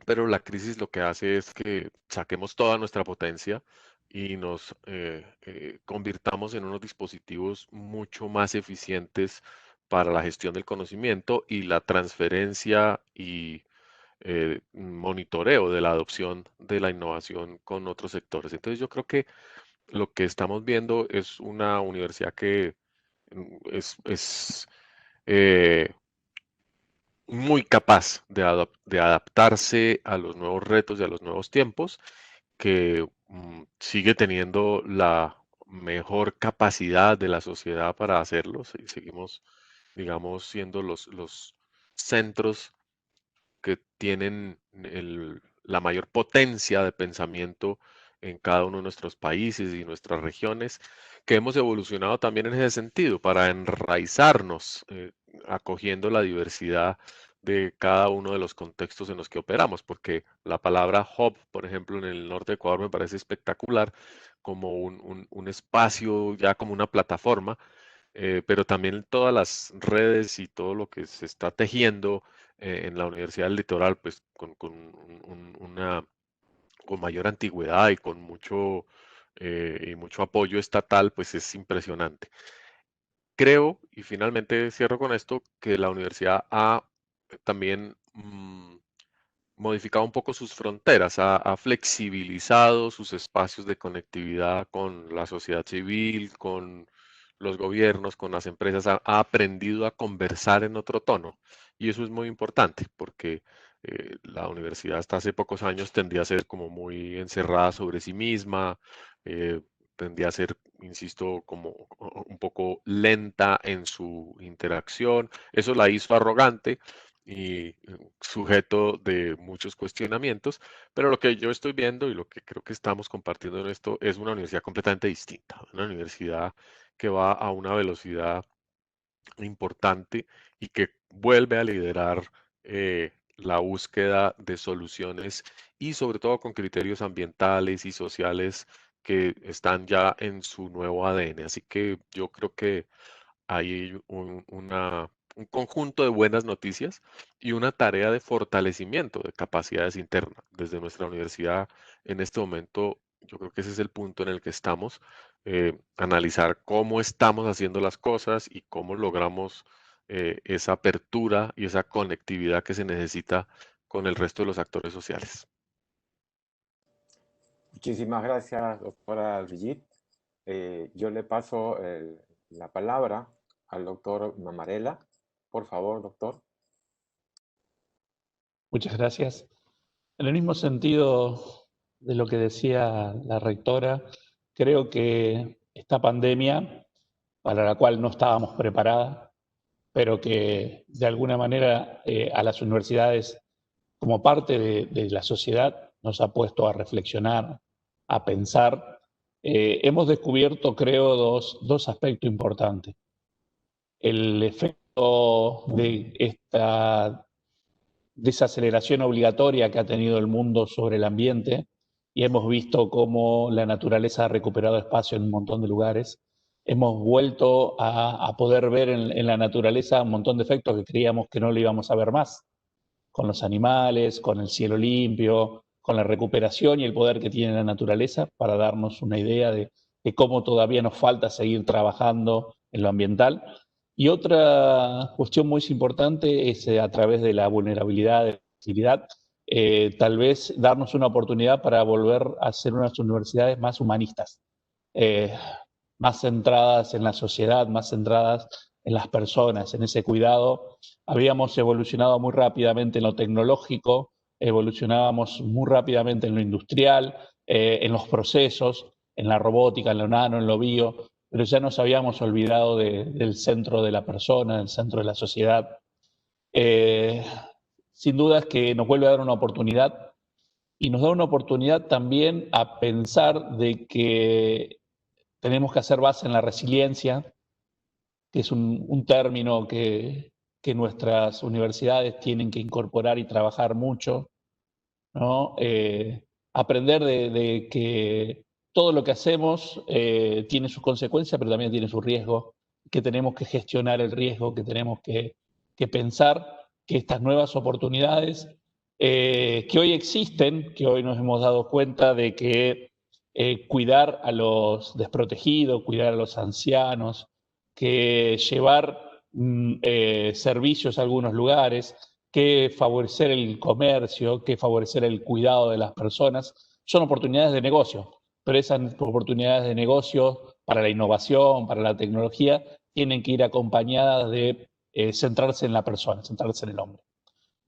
pero la crisis lo que hace es que saquemos toda nuestra potencia y nos convirtamos en unos dispositivos mucho más eficientes para la gestión del conocimiento y la transferencia y monitoreo de la adopción de la innovación con otros sectores. Entonces yo creo que lo que estamos viendo es una universidad que es eh, muy capaz de adaptarse a los nuevos retos y a los nuevos tiempos, que sigue teniendo la mejor capacidad de la sociedad para hacerlo. Seguimos, digamos, siendo los centros que tienen la mayor potencia de pensamiento en cada uno de nuestros países y nuestras regiones, que hemos evolucionado también en ese sentido, para enraizarnos, acogiendo la diversidad de cada uno de los contextos en los que operamos, porque la palabra hub, por ejemplo, en el norte de Ecuador me parece espectacular, como un espacio, ya como una plataforma, pero también todas las redes y todo lo que se está tejiendo en la Universidad del Litoral, pues con mayor antigüedad y con mucho apoyo estatal, pues es impresionante. Creo, y finalmente cierro con esto, que la universidad ha también modificado un poco sus fronteras, ha flexibilizado sus espacios de conectividad con la sociedad civil, con los gobiernos, con las empresas, ha aprendido a conversar en otro tono. Y eso es muy importante porque la universidad hasta hace pocos años tendía a ser como muy encerrada sobre sí misma, eh, tendía a ser, insisto, como un poco lenta en su interacción. Eso la hizo arrogante y sujeto de muchos cuestionamientos, pero lo que yo estoy viendo y lo que creo que estamos compartiendo en esto es una universidad completamente distinta, una universidad que va a una velocidad importante y que vuelve a liderar la búsqueda de soluciones y sobre todo con criterios ambientales y sociales que están ya en su nuevo ADN. Así que yo creo que hay un conjunto de buenas noticias y una tarea de fortalecimiento de capacidades internas. Desde nuestra universidad en este momento, yo creo que ese es el punto en el que estamos, analizar cómo estamos haciendo las cosas y cómo logramos esa apertura y esa conectividad que se necesita con el resto de los actores sociales. Muchísimas gracias, doctora Brigitte. Yo le paso la palabra al doctor Mamarela. Por favor, doctor. Muchas gracias. En el mismo sentido de lo que decía la rectora, creo que esta pandemia, para la cual no estábamos preparadas, pero que de alguna manera a las universidades, como parte de la sociedad, nos ha puesto a reflexionar, a pensar. Hemos descubierto, creo, dos aspectos importantes. El efecto de esta desaceleración obligatoria que ha tenido el mundo sobre el ambiente, y hemos visto cómo la naturaleza ha recuperado espacio en un montón de lugares. Hemos vuelto a poder ver en la naturaleza un montón de efectos que creíamos que no lo íbamos a ver más, con los animales, con el cielo limpio, con la recuperación y el poder que tiene la naturaleza, para darnos una idea de cómo todavía nos falta seguir trabajando en lo ambiental. Y otra cuestión muy importante es a través de la vulnerabilidad, de la fragilidad, tal vez darnos una oportunidad para volver a ser unas universidades más humanistas, más centradas en la sociedad, más centradas en las personas, en ese cuidado. Habíamos evolucionado muy rápidamente en lo tecnológico, evolucionábamos muy rápidamente en lo industrial, en los procesos, en la robótica, en lo nano, en lo bio, pero ya nos habíamos olvidado del centro de la persona, del centro de la sociedad. Sin duda es que nos vuelve a dar una oportunidad, y nos da una oportunidad también a pensar de que tenemos que hacer base en la resiliencia, que es un término que nuestras universidades tienen que incorporar y trabajar mucho, ¿no? Aprender de que todo lo que hacemos tiene sus consecuencias, pero también tiene su riesgo, que tenemos que gestionar el riesgo, que tenemos que pensar que estas nuevas oportunidades que hoy existen, que hoy nos hemos dado cuenta de que cuidar a los desprotegidos, cuidar a los ancianos, que llevar servicios a algunos lugares, que favorecer el comercio, que favorecer el cuidado de las personas, son oportunidades de negocio, pero esas oportunidades de negocio para la innovación, para la tecnología, tienen que ir acompañadas de centrarse en la persona, centrarse en el hombre.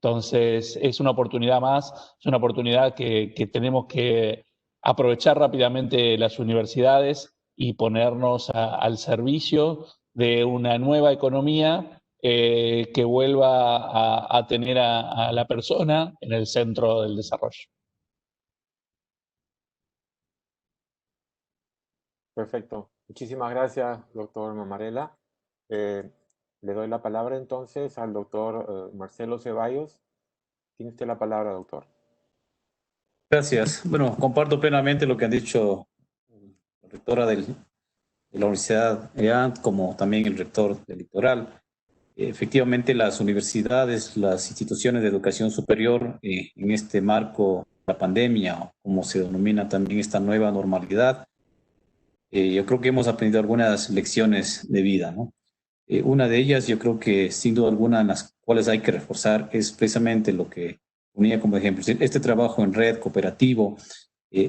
Entonces, es una oportunidad más, es una oportunidad que tenemos que aprovechar rápidamente las universidades y ponernos al servicio de una nueva economía que vuelva a tener a la persona en el centro del desarrollo. Perfecto. Muchísimas gracias, doctor Mamarela. Le doy la palabra entonces al doctor Marcelo Ceballos. Tiene usted la palabra, doctor. Gracias. Bueno, comparto plenamente lo que han dicho la rectora de la Universidad EAN, como también el rector del Litoral. Efectivamente, las universidades, las instituciones de educación superior, en este marco de la pandemia, o como se denomina también esta nueva normalidad, yo creo que hemos aprendido algunas lecciones de vida, ¿no? Una de ellas, yo creo que sin duda alguna, en las cuales hay que reforzar, es precisamente lo que ponía como ejemplo, este trabajo en red, cooperativo,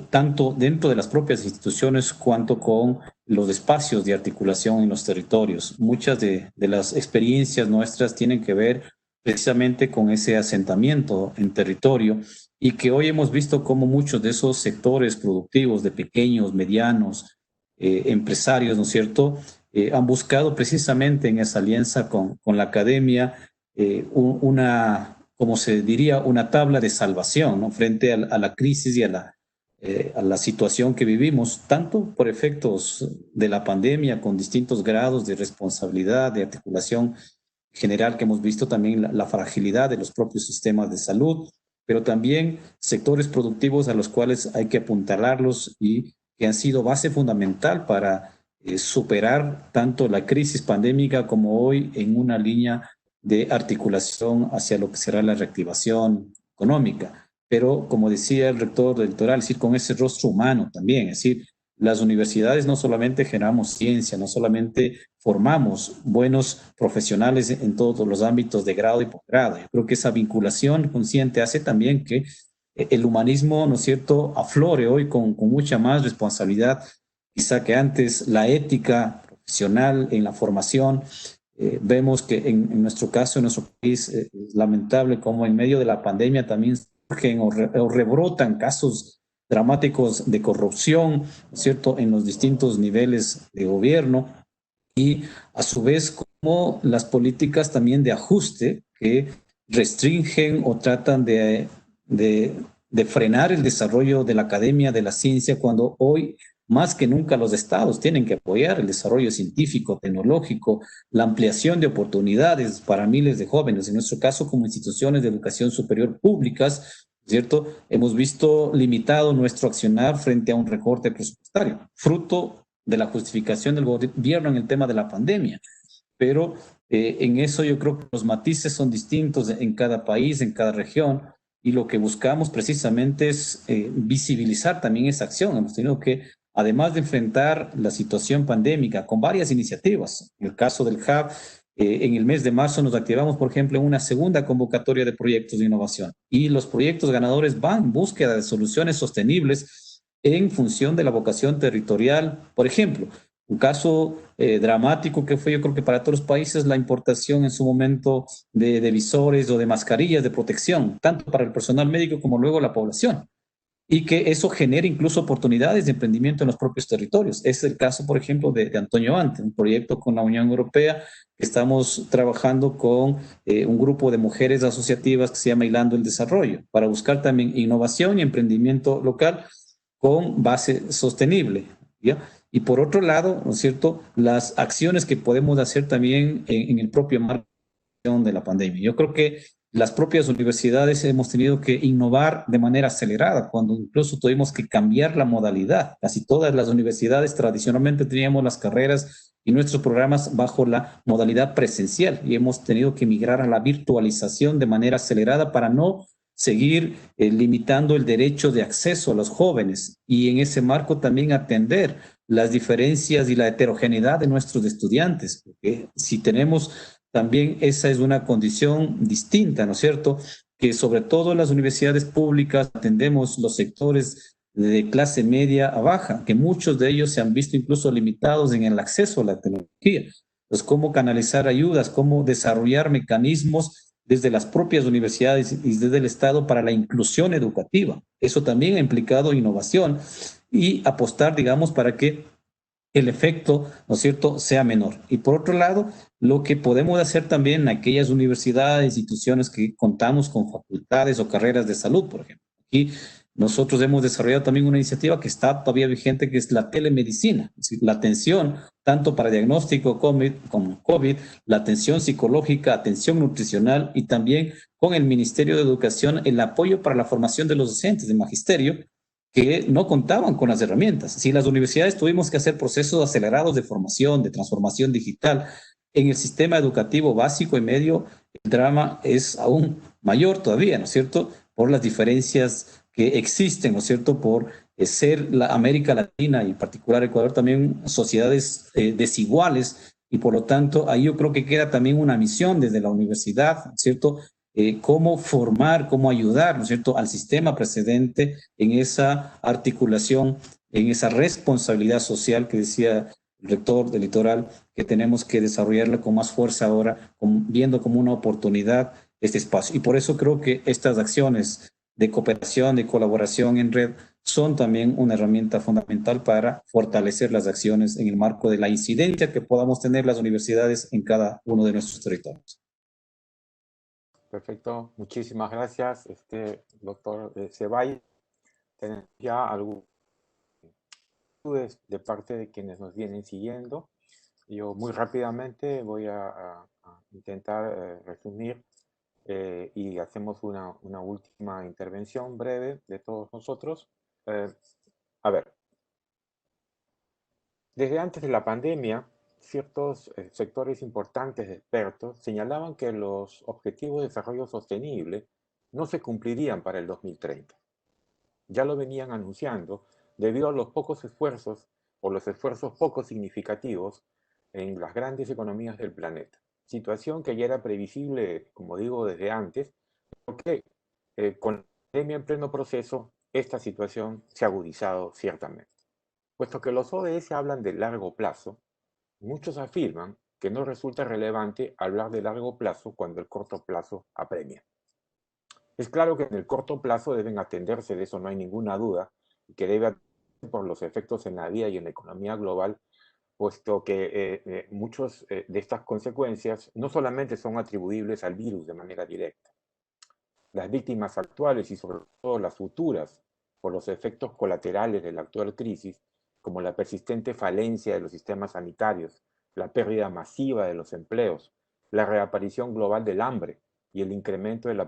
tanto dentro de las propias instituciones cuanto con los espacios de articulación en los territorios. Muchas de las experiencias nuestras tienen que ver precisamente con ese asentamiento en territorio, y que hoy hemos visto cómo muchos de esos sectores productivos de pequeños, medianos, empresarios, ¿no es cierto?, han buscado precisamente en esa alianza con la academia como se diría, una tabla de salvación, ¿no?, frente a la crisis y a la situación que vivimos, tanto por efectos de la pandemia, con distintos grados de responsabilidad, de articulación general que hemos visto, también la fragilidad de los propios sistemas de salud, pero también sectores productivos a los cuales hay que apuntalarlos y que han sido base fundamental para superar tanto la crisis pandémica como hoy en una línea de articulación hacia lo que será la reactivación económica. Pero, como decía el rector del Litoral, es decir, con ese rostro humano también, es decir, las universidades no solamente generamos ciencia, no solamente formamos buenos profesionales en todos los ámbitos de grado y posgrado. Yo creo que esa vinculación consciente hace también que el humanismo, ¿no es cierto?, aflore hoy con mucha más responsabilidad, quizá que antes. La ética profesional en la formación, vemos que en nuestro caso, en nuestro país, es lamentable como en medio de la pandemia también surgen o rebrotan casos dramáticos de corrupción, ¿no es cierto?, en los distintos niveles de gobierno, y a su vez como las políticas también de ajuste que restringen o tratan de frenar el desarrollo de la academia, de la ciencia, cuando hoy más que nunca los estados tienen que apoyar el desarrollo científico, tecnológico, la ampliación de oportunidades para miles de jóvenes. En nuestro caso, como instituciones de educación superior públicas, ¿cierto?, hemos visto limitado nuestro accionar frente a un recorte presupuestario, fruto de la justificación del gobierno en el tema de la pandemia. Pero en eso yo creo que los matices son distintos en cada país, en cada región, y lo que buscamos precisamente es visibilizar también esa acción. Hemos tenido que, además de enfrentar la situación pandémica con varias iniciativas, en el caso del Hub, en el mes de marzo nos activamos, por ejemplo, en una segunda convocatoria de proyectos de innovación, y los proyectos ganadores van en búsqueda de soluciones sostenibles en función de la vocación territorial. Por ejemplo, un caso dramático que fue, yo creo que para todos los países, la importación en su momento de visores o de mascarillas de protección, tanto para el personal médico como luego la población, y que eso genera incluso oportunidades de emprendimiento en los propios territorios. Es el caso, por ejemplo, de Antonio Ante, un proyecto con la Unión Europea. Estamos trabajando con un grupo de mujeres asociativas que se llama Hilando el Desarrollo, para buscar también innovación y emprendimiento local con base sostenible, ¿ya? Y por otro lado, ¿no es cierto?, las acciones que podemos hacer también en el propio marco de la pandemia. Yo creo que las propias universidades hemos tenido que innovar de manera acelerada, cuando incluso tuvimos que cambiar la modalidad. Casi todas las universidades tradicionalmente teníamos las carreras y nuestros programas bajo la modalidad presencial, y hemos tenido que migrar a la virtualización de manera acelerada para no seguir limitando el derecho de acceso a los jóvenes, y en ese marco también atender las diferencias y la heterogeneidad de nuestros estudiantes, porque si tenemos también, esa es una condición distinta, ¿no es cierto?, que sobre todo en las universidades públicas atendemos los sectores de clase media a baja, que muchos de ellos se han visto incluso limitados en el acceso a la tecnología. Entonces, cómo canalizar ayudas, cómo desarrollar mecanismos desde las propias universidades y desde el Estado para la inclusión educativa. Eso también ha implicado innovación y apostar, digamos, para que el efecto, ¿no es cierto?, sea menor. Y por otro lado, lo que podemos hacer también en aquellas universidades, instituciones que contamos con facultades o carreras de salud, por ejemplo. Aquí nosotros hemos desarrollado también una iniciativa que está todavía vigente, que es la telemedicina, es decir, la atención tanto para diagnóstico como COVID, la atención psicológica, atención nutricional, y también con el Ministerio de Educación el apoyo para la formación de los docentes de magisterio, que no contaban con las herramientas. Si las universidades tuvimos que hacer procesos acelerados de formación, de transformación digital, en el sistema educativo básico y medio, el drama es aún mayor todavía, ¿no es cierto?, por las diferencias que existen, ¿no es cierto?, por ser la América Latina y en particular Ecuador también sociedades desiguales, y por lo tanto ahí yo creo que queda también una misión desde la universidad, ¿no es cierto?, cómo formar, cómo ayudar, ¿no es cierto?, al sistema precedente en esa articulación, en esa responsabilidad social que decía el rector del Litoral, que tenemos que desarrollarla con más fuerza ahora, viendo como una oportunidad este espacio. Y por eso creo que estas acciones de cooperación, de colaboración en red, son también una herramienta fundamental para fortalecer las acciones en el marco de la incidencia que podamos tener las universidades en cada uno de nuestros territorios. Perfecto, muchísimas gracias, doctor Ceballos. Tenemos ya algunas dudas de parte de quienes nos vienen siguiendo. Yo muy rápidamente voy a intentar resumir y hacemos una última intervención breve de todos nosotros. A ver, desde antes de la pandemia, ciertos sectores importantes de expertos señalaban que los objetivos de desarrollo sostenible no se cumplirían para el 2030. Ya lo venían anunciando debido a los pocos esfuerzos o los esfuerzos poco significativos en las grandes economías del planeta. Situación que ya era previsible, como digo, desde antes, porque con la pandemia en pleno proceso, esta situación se ha agudizado ciertamente. Puesto que los ODS hablan de largo plazo, muchos afirman que no resulta relevante hablar de largo plazo cuando el corto plazo apremia. Es claro que en el corto plazo deben atenderse, de eso no hay ninguna duda, y que debe atenderse por los efectos en la vida y en la economía global, puesto que muchas de estas consecuencias no solamente son atribuibles al virus de manera directa. Las víctimas actuales y sobre todo las futuras por los efectos colaterales de la actual crisis, como la persistente falencia de los sistemas sanitarios, la pérdida masiva de los empleos, la reaparición global del hambre y el incremento de la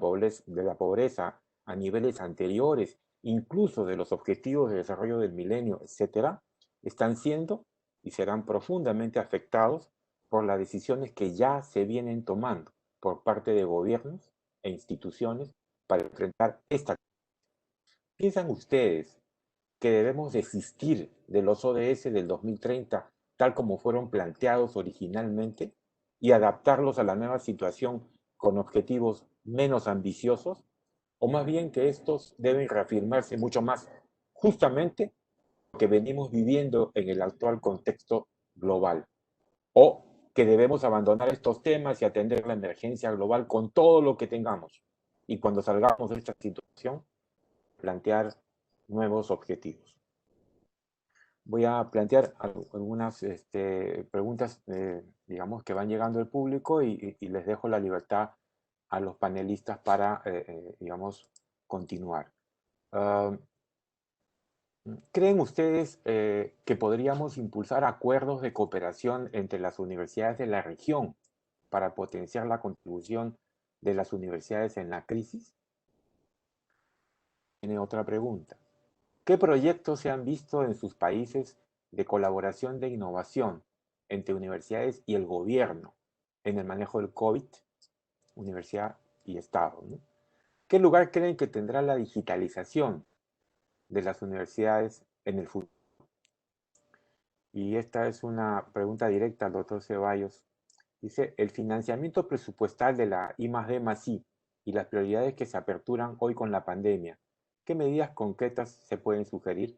pobreza a niveles anteriores, incluso de los objetivos de desarrollo del milenio, etc., están siendo y serán profundamente afectados por las decisiones que ya se vienen tomando por parte de gobiernos e instituciones para enfrentar esta. ¿Piensan ustedes que debemos desistir de los ODS del 2030 tal como fueron planteados originalmente y adaptarlos a la nueva situación con objetivos menos ambiciosos? ¿O más bien que estos deben reafirmarse mucho más justamente lo que venimos viviendo en el actual contexto global? ¿O que debemos abandonar estos temas y atender la emergencia global con todo lo que tengamos? Y cuando salgamos de esta situación, plantear nuevos objetivos. Voy a plantear algunas preguntas, digamos, que van llegando al público y les dejo la libertad a los panelistas para, digamos, continuar. ¿Creen ustedes que podríamos impulsar acuerdos de cooperación entre las universidades de la región para potenciar la contribución de las universidades en la crisis? Tiene otra pregunta. ¿Qué proyectos se han visto en sus países de colaboración de innovación entre universidades y el gobierno en el manejo del COVID, universidad y Estado, ¿no? ¿Qué lugar creen que tendrá la digitalización de las universidades en el futuro? Y esta es una pregunta directa al doctor Ceballos. Dice, el financiamiento presupuestal de la I+D+I y las prioridades que se aperturan hoy con la pandemia, ¿qué medidas concretas se pueden sugerir?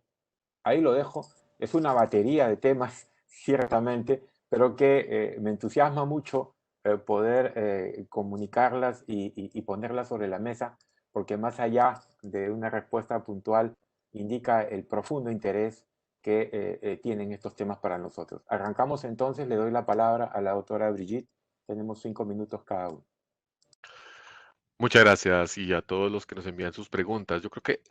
Ahí lo dejo. Es una batería de temas, ciertamente, pero que me entusiasma mucho poder comunicarlas y ponerlas sobre la mesa, porque más allá de una respuesta puntual, indica el profundo interés que tienen estos temas para nosotros. Arrancamos entonces, le doy la palabra a la doctora Brigitte. Tenemos 5 minutos cada uno. Muchas gracias y a todos los que nos envían sus preguntas. Yo creo que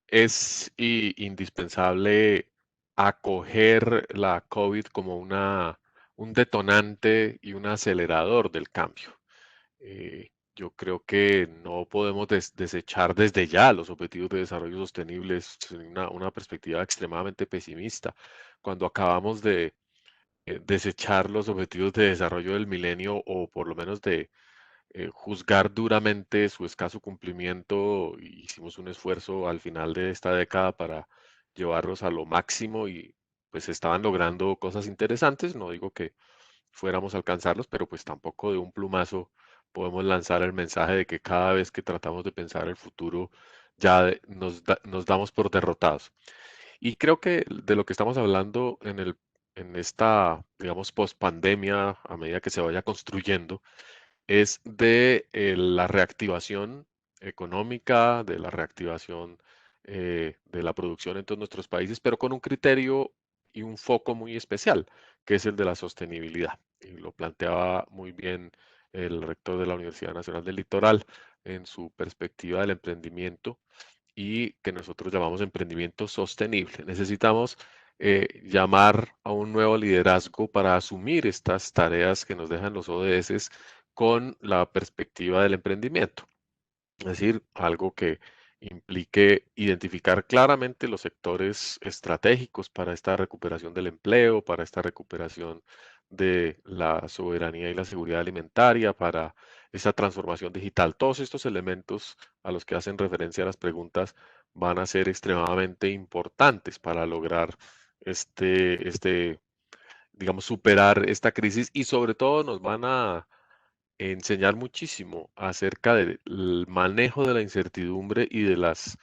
es indispensable acoger la COVID como un detonante y un acelerador del cambio. Yo creo que no podemos desechar desde ya los objetivos de desarrollo sostenible sin una perspectiva extremadamente pesimista. Cuando acabamos de desechar los objetivos de desarrollo del milenio o por lo menos de juzgar duramente su escaso cumplimiento, hicimos un esfuerzo al final de esta década para llevarlos a lo máximo y pues estaban logrando cosas interesantes. No digo que fuéramos a alcanzarlos, pero pues tampoco de un plumazo podemos lanzar el mensaje de que cada vez que tratamos de pensar el futuro ya nos damos por derrotados. Y creo que de lo que estamos hablando en esta, digamos, post-pandemia, a medida que se vaya construyendo, es de la reactivación económica, de la reactivación de la producción en todos nuestros países, pero con un criterio y un foco muy especial, que es el de la sostenibilidad. Y lo planteaba muy bien el rector de la Universidad Nacional del Litoral, en su perspectiva del emprendimiento y que nosotros llamamos emprendimiento sostenible. Necesitamos llamar a un nuevo liderazgo para asumir estas tareas que nos dejan los ODS con la perspectiva del emprendimiento. Es decir, algo que implique identificar claramente los sectores estratégicos para esta recuperación del empleo, para esta recuperación de la soberanía y la seguridad alimentaria, para esta transformación digital. Todos estos elementos a los que hacen referencia las preguntas van a ser extremadamente importantes para lograr digamos, superar esta crisis y sobre todo nos van a enseñar muchísimo acerca del manejo de la incertidumbre y de las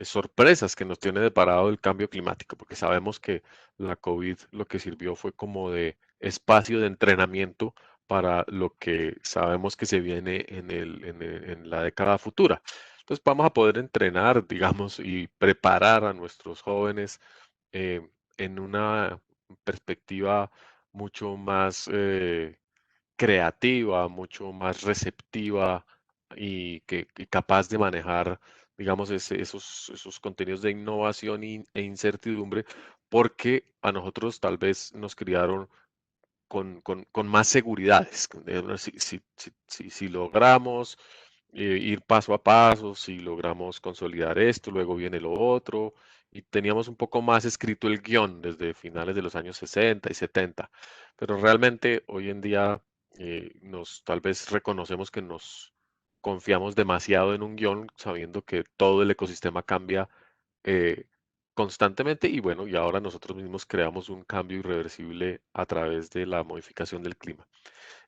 sorpresas que nos tiene deparado el cambio climático, porque sabemos que la COVID lo que sirvió fue como de espacio de entrenamiento para lo que sabemos que se viene en la década futura. Entonces vamos a poder entrenar, digamos, y preparar a nuestros jóvenes en una perspectiva mucho más creativa, mucho más receptiva y capaz de manejar, digamos, esos contenidos de innovación e incertidumbre, porque a nosotros tal vez nos criaron con más seguridades. Si logramos ir paso a paso, si logramos consolidar esto, luego viene lo otro, y teníamos un poco más escrito el guión desde finales de los años 60 y 70, pero realmente hoy en día tal vez reconocemos que nos confiamos demasiado en un guión, sabiendo que todo el ecosistema cambia eh, constantemente y bueno, y ahora nosotros mismos creamos un cambio irreversible a través de la modificación del clima.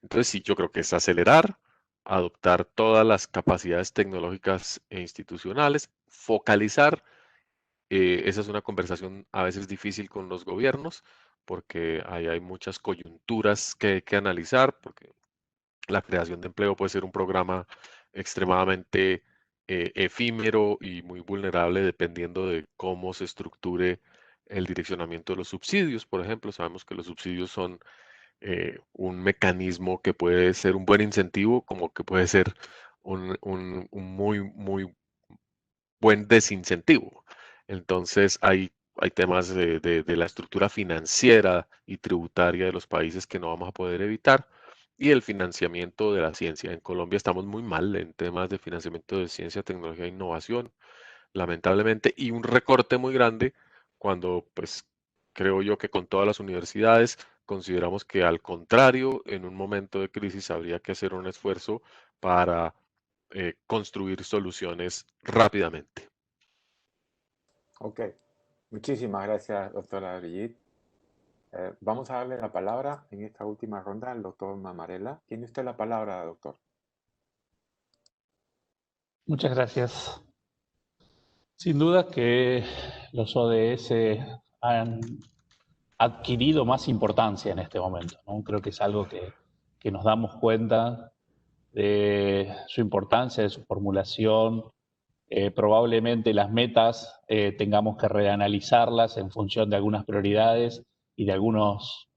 Entonces sí, yo creo que es acelerar, adoptar todas las capacidades tecnológicas e institucionales, focalizar. Esa es una conversación a veces difícil con los gobiernos porque ahí hay muchas coyunturas que hay que analizar, porque la creación de empleo puede ser un programa extremadamente efímero y muy vulnerable dependiendo de cómo se estructure el direccionamiento de los subsidios. Por ejemplo, sabemos que los subsidios son un mecanismo que puede ser un buen incentivo, como que puede ser un muy buen desincentivo. Entonces hay temas de la estructura financiera y tributaria de los países que no vamos a poder evitar y el financiamiento de la ciencia. En Colombia estamos muy mal en temas de financiamiento de ciencia, tecnología e innovación, lamentablemente, y un recorte muy grande cuando, pues, creo yo que con todas las universidades consideramos que al contrario, en un momento de crisis habría que hacer un esfuerzo para construir soluciones rápidamente. Ok, muchísimas gracias, doctora Brigitte. Vamos a darle la palabra en esta última ronda al doctor Mamarela. Tiene usted la palabra, doctor. Muchas gracias. Sin duda que los ODS han adquirido más importancia en este momento, ¿no? Creo que es algo que nos damos cuenta de su importancia, de su formulación. Probablemente las metas tengamos que reanalizarlas en función de algunas prioridades y de algunos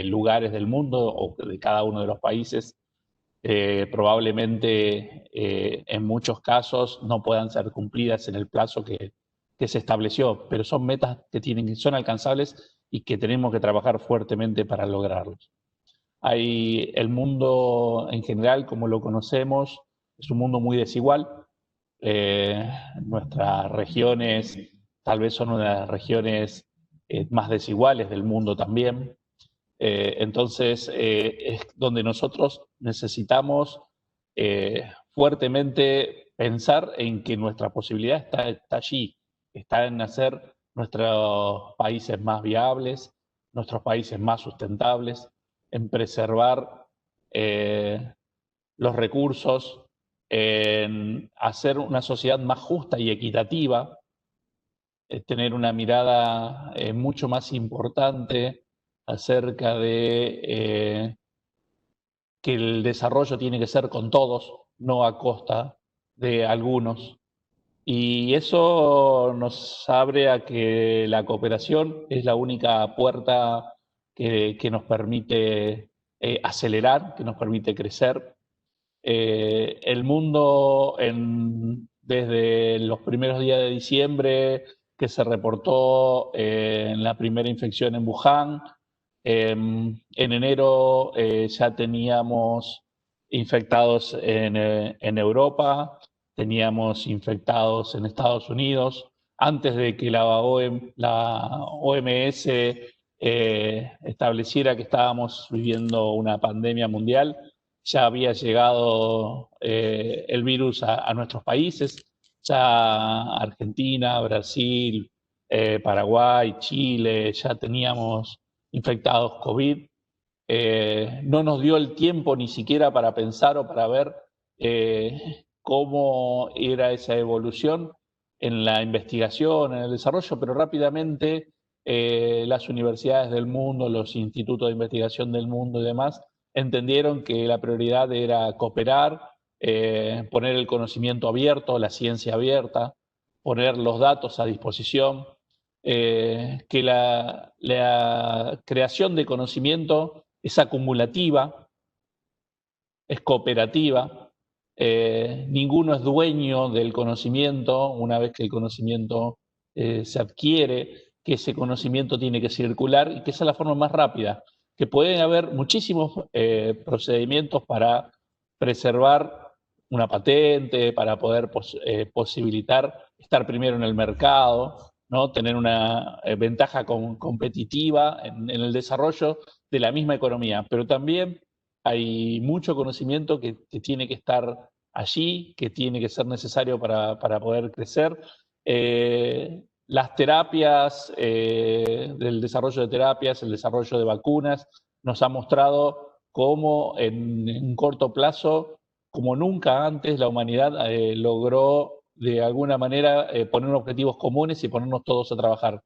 lugares del mundo o de cada uno de los países. Probablemente en muchos casos no puedan ser cumplidas en el plazo que se estableció, pero son metas que son alcanzables y que tenemos que trabajar fuertemente para lograrlos. El mundo en general, como lo conocemos, es un mundo muy desigual. Nuestras regiones tal vez son una de las regiones más desiguales del mundo también. Entonces, es donde nosotros necesitamos fuertemente pensar en que nuestra posibilidad está allí, está en hacer nuestros países más viables, nuestros países más sustentables, en preservar los recursos, en hacer una sociedad más justa y equitativa, tener una mirada mucho más importante acerca de que el desarrollo tiene que ser con todos, no a costa de algunos. Y eso nos abre a que la cooperación es la única puerta que nos permite acelerar, que nos permite crecer. El mundo, desde los primeros días de diciembre, que se reportó en la primera infección en Wuhan, en enero ya teníamos infectados en Europa, teníamos infectados en Estados Unidos, antes de que la OMS estableciera que estábamos viviendo una pandemia mundial. Ya había llegado el virus a nuestros países, ya Argentina, Brasil, Paraguay, Chile, ya teníamos infectados COVID. No nos dio el tiempo ni siquiera para pensar o para ver cómo era esa evolución en la investigación, en el desarrollo, pero rápidamente las universidades del mundo, los institutos de investigación del mundo y demás entendieron que la prioridad era cooperar, poner el conocimiento abierto, la ciencia abierta, poner los datos a disposición, que la creación de conocimiento es acumulativa, es cooperativa, ninguno es dueño del conocimiento. Una vez que el conocimiento se adquiere, que ese conocimiento tiene que circular y que esa es la forma más rápida, que pueden haber muchísimos procedimientos para preservar una patente, para poder posibilitar estar primero en el mercado, ¿no? Tener una ventaja competitiva en el desarrollo de la misma economía, pero también hay mucho conocimiento que tiene que estar allí, que tiene que ser necesario para poder crecer. Las terapias, del desarrollo de terapias, el desarrollo de vacunas, nos ha mostrado cómo en un corto plazo, como nunca antes, la humanidad logró de alguna manera poner objetivos comunes y ponernos todos a trabajar.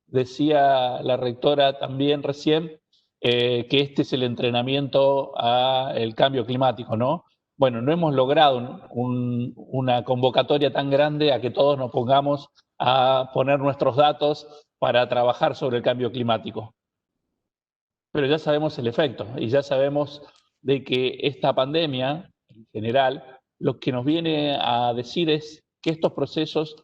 Decía la rectora también recién que este es el entrenamiento al cambio climático, ¿no? Bueno, no hemos logrado una convocatoria tan grande a que todos nos pongamos a poner nuestros datos para trabajar sobre el cambio climático. Pero ya sabemos el efecto y ya sabemos de que esta pandemia, en general, lo que nos viene a decir es que estos procesos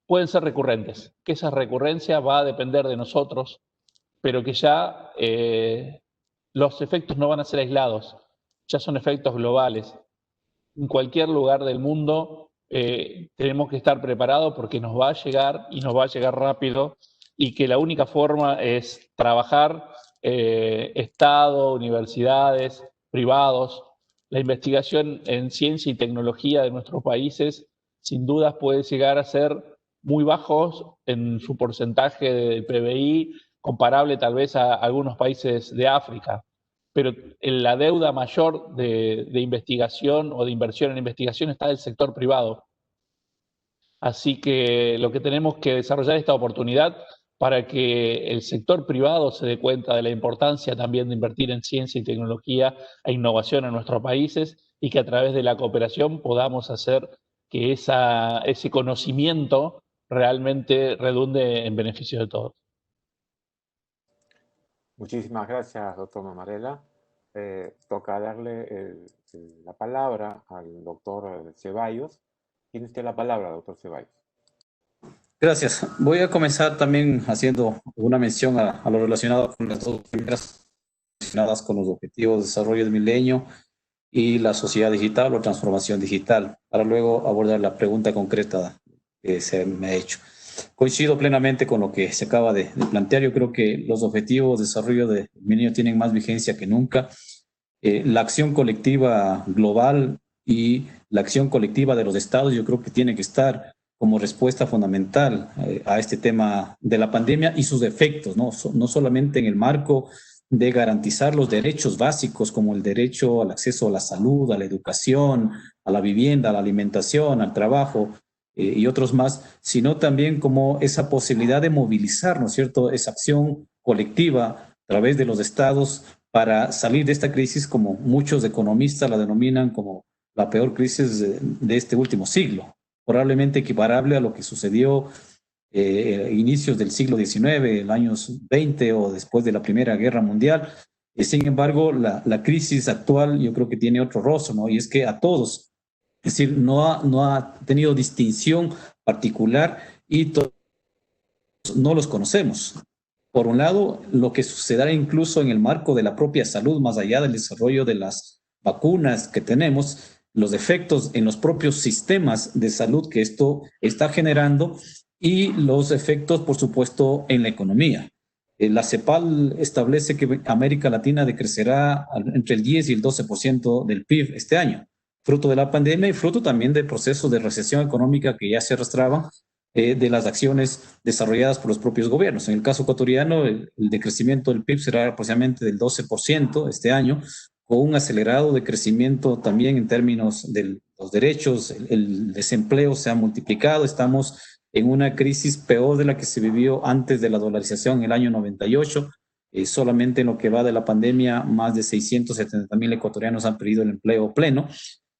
pueden ser recurrentes, que esa recurrencia va a depender de nosotros, pero que ya los efectos no van a ser aislados, ya son efectos globales. En cualquier lugar del mundo tenemos que estar preparados porque nos va a llegar y nos va a llegar rápido, y que la única forma es trabajar, Estado, universidades, privados. La investigación en ciencia y tecnología de nuestros países sin dudas puede llegar a ser muy bajos en su porcentaje del PBI, comparable tal vez a algunos países de África. Pero la deuda mayor de investigación o de inversión en investigación está del sector privado. Así que lo que tenemos que desarrollar esta oportunidad para que el sector privado se dé cuenta de la importancia también de invertir en ciencia y tecnología e innovación en nuestros países, y que a través de la cooperación podamos hacer que ese conocimiento realmente redunde en beneficio de todos. Muchísimas gracias, doctor Mamarela. Toca darle la palabra al doctor Ceballos. Tiene usted la palabra, doctor Ceballos. Gracias. Voy a comenzar también haciendo una mención a lo relacionado con las dos primeras, relacionadas con los objetivos de desarrollo del milenio y la sociedad digital o transformación digital, para luego abordar la pregunta concreta que se me ha hecho. Coincido plenamente con lo que se acaba de plantear. Yo creo que los objetivos de desarrollo del milenio tienen más vigencia que nunca. La acción colectiva global y la acción colectiva de los estados, yo creo que tiene que estar como respuesta fundamental a este tema de la pandemia y sus efectos, ¿no? No solamente en el marco de garantizar los derechos básicos como el derecho al acceso a la salud, a la educación, a la vivienda, a la alimentación, al trabajo y otros más, sino también como esa posibilidad de movilizar, ¿no es cierto?, esa acción colectiva a través de los estados para salir de esta crisis, como muchos economistas la denominan como la peor crisis de este último siglo, probablemente equiparable a lo que sucedió inicios del siglo XIX, en los años 20 o después de la Primera Guerra Mundial, Sin embargo, la crisis actual yo creo que tiene otro rostro, ¿no? Y es que a todos, es decir, no ha tenido distinción particular y todos no los conocemos. Por un lado, lo que sucederá incluso en el marco de la propia salud, más allá del desarrollo de las vacunas que tenemos, los efectos en los propios sistemas de salud que esto está generando y los efectos, por supuesto, en la economía. La CEPAL establece que América Latina decrecerá entre el 10 y el 12% del PIB este año, fruto de la pandemia y fruto también del proceso de recesión económica que ya se arrastraba de las acciones desarrolladas por los propios gobiernos. En el caso ecuatoriano, el decrecimiento del PIB será aproximadamente del 12% este año, con un acelerado de crecimiento también en términos de los derechos, el desempleo se ha multiplicado, estamos en una crisis peor de la que se vivió antes de la dolarización en el año 98. Solamente en lo que va de la pandemia, más de 670,000 ecuatorianos han perdido el empleo pleno.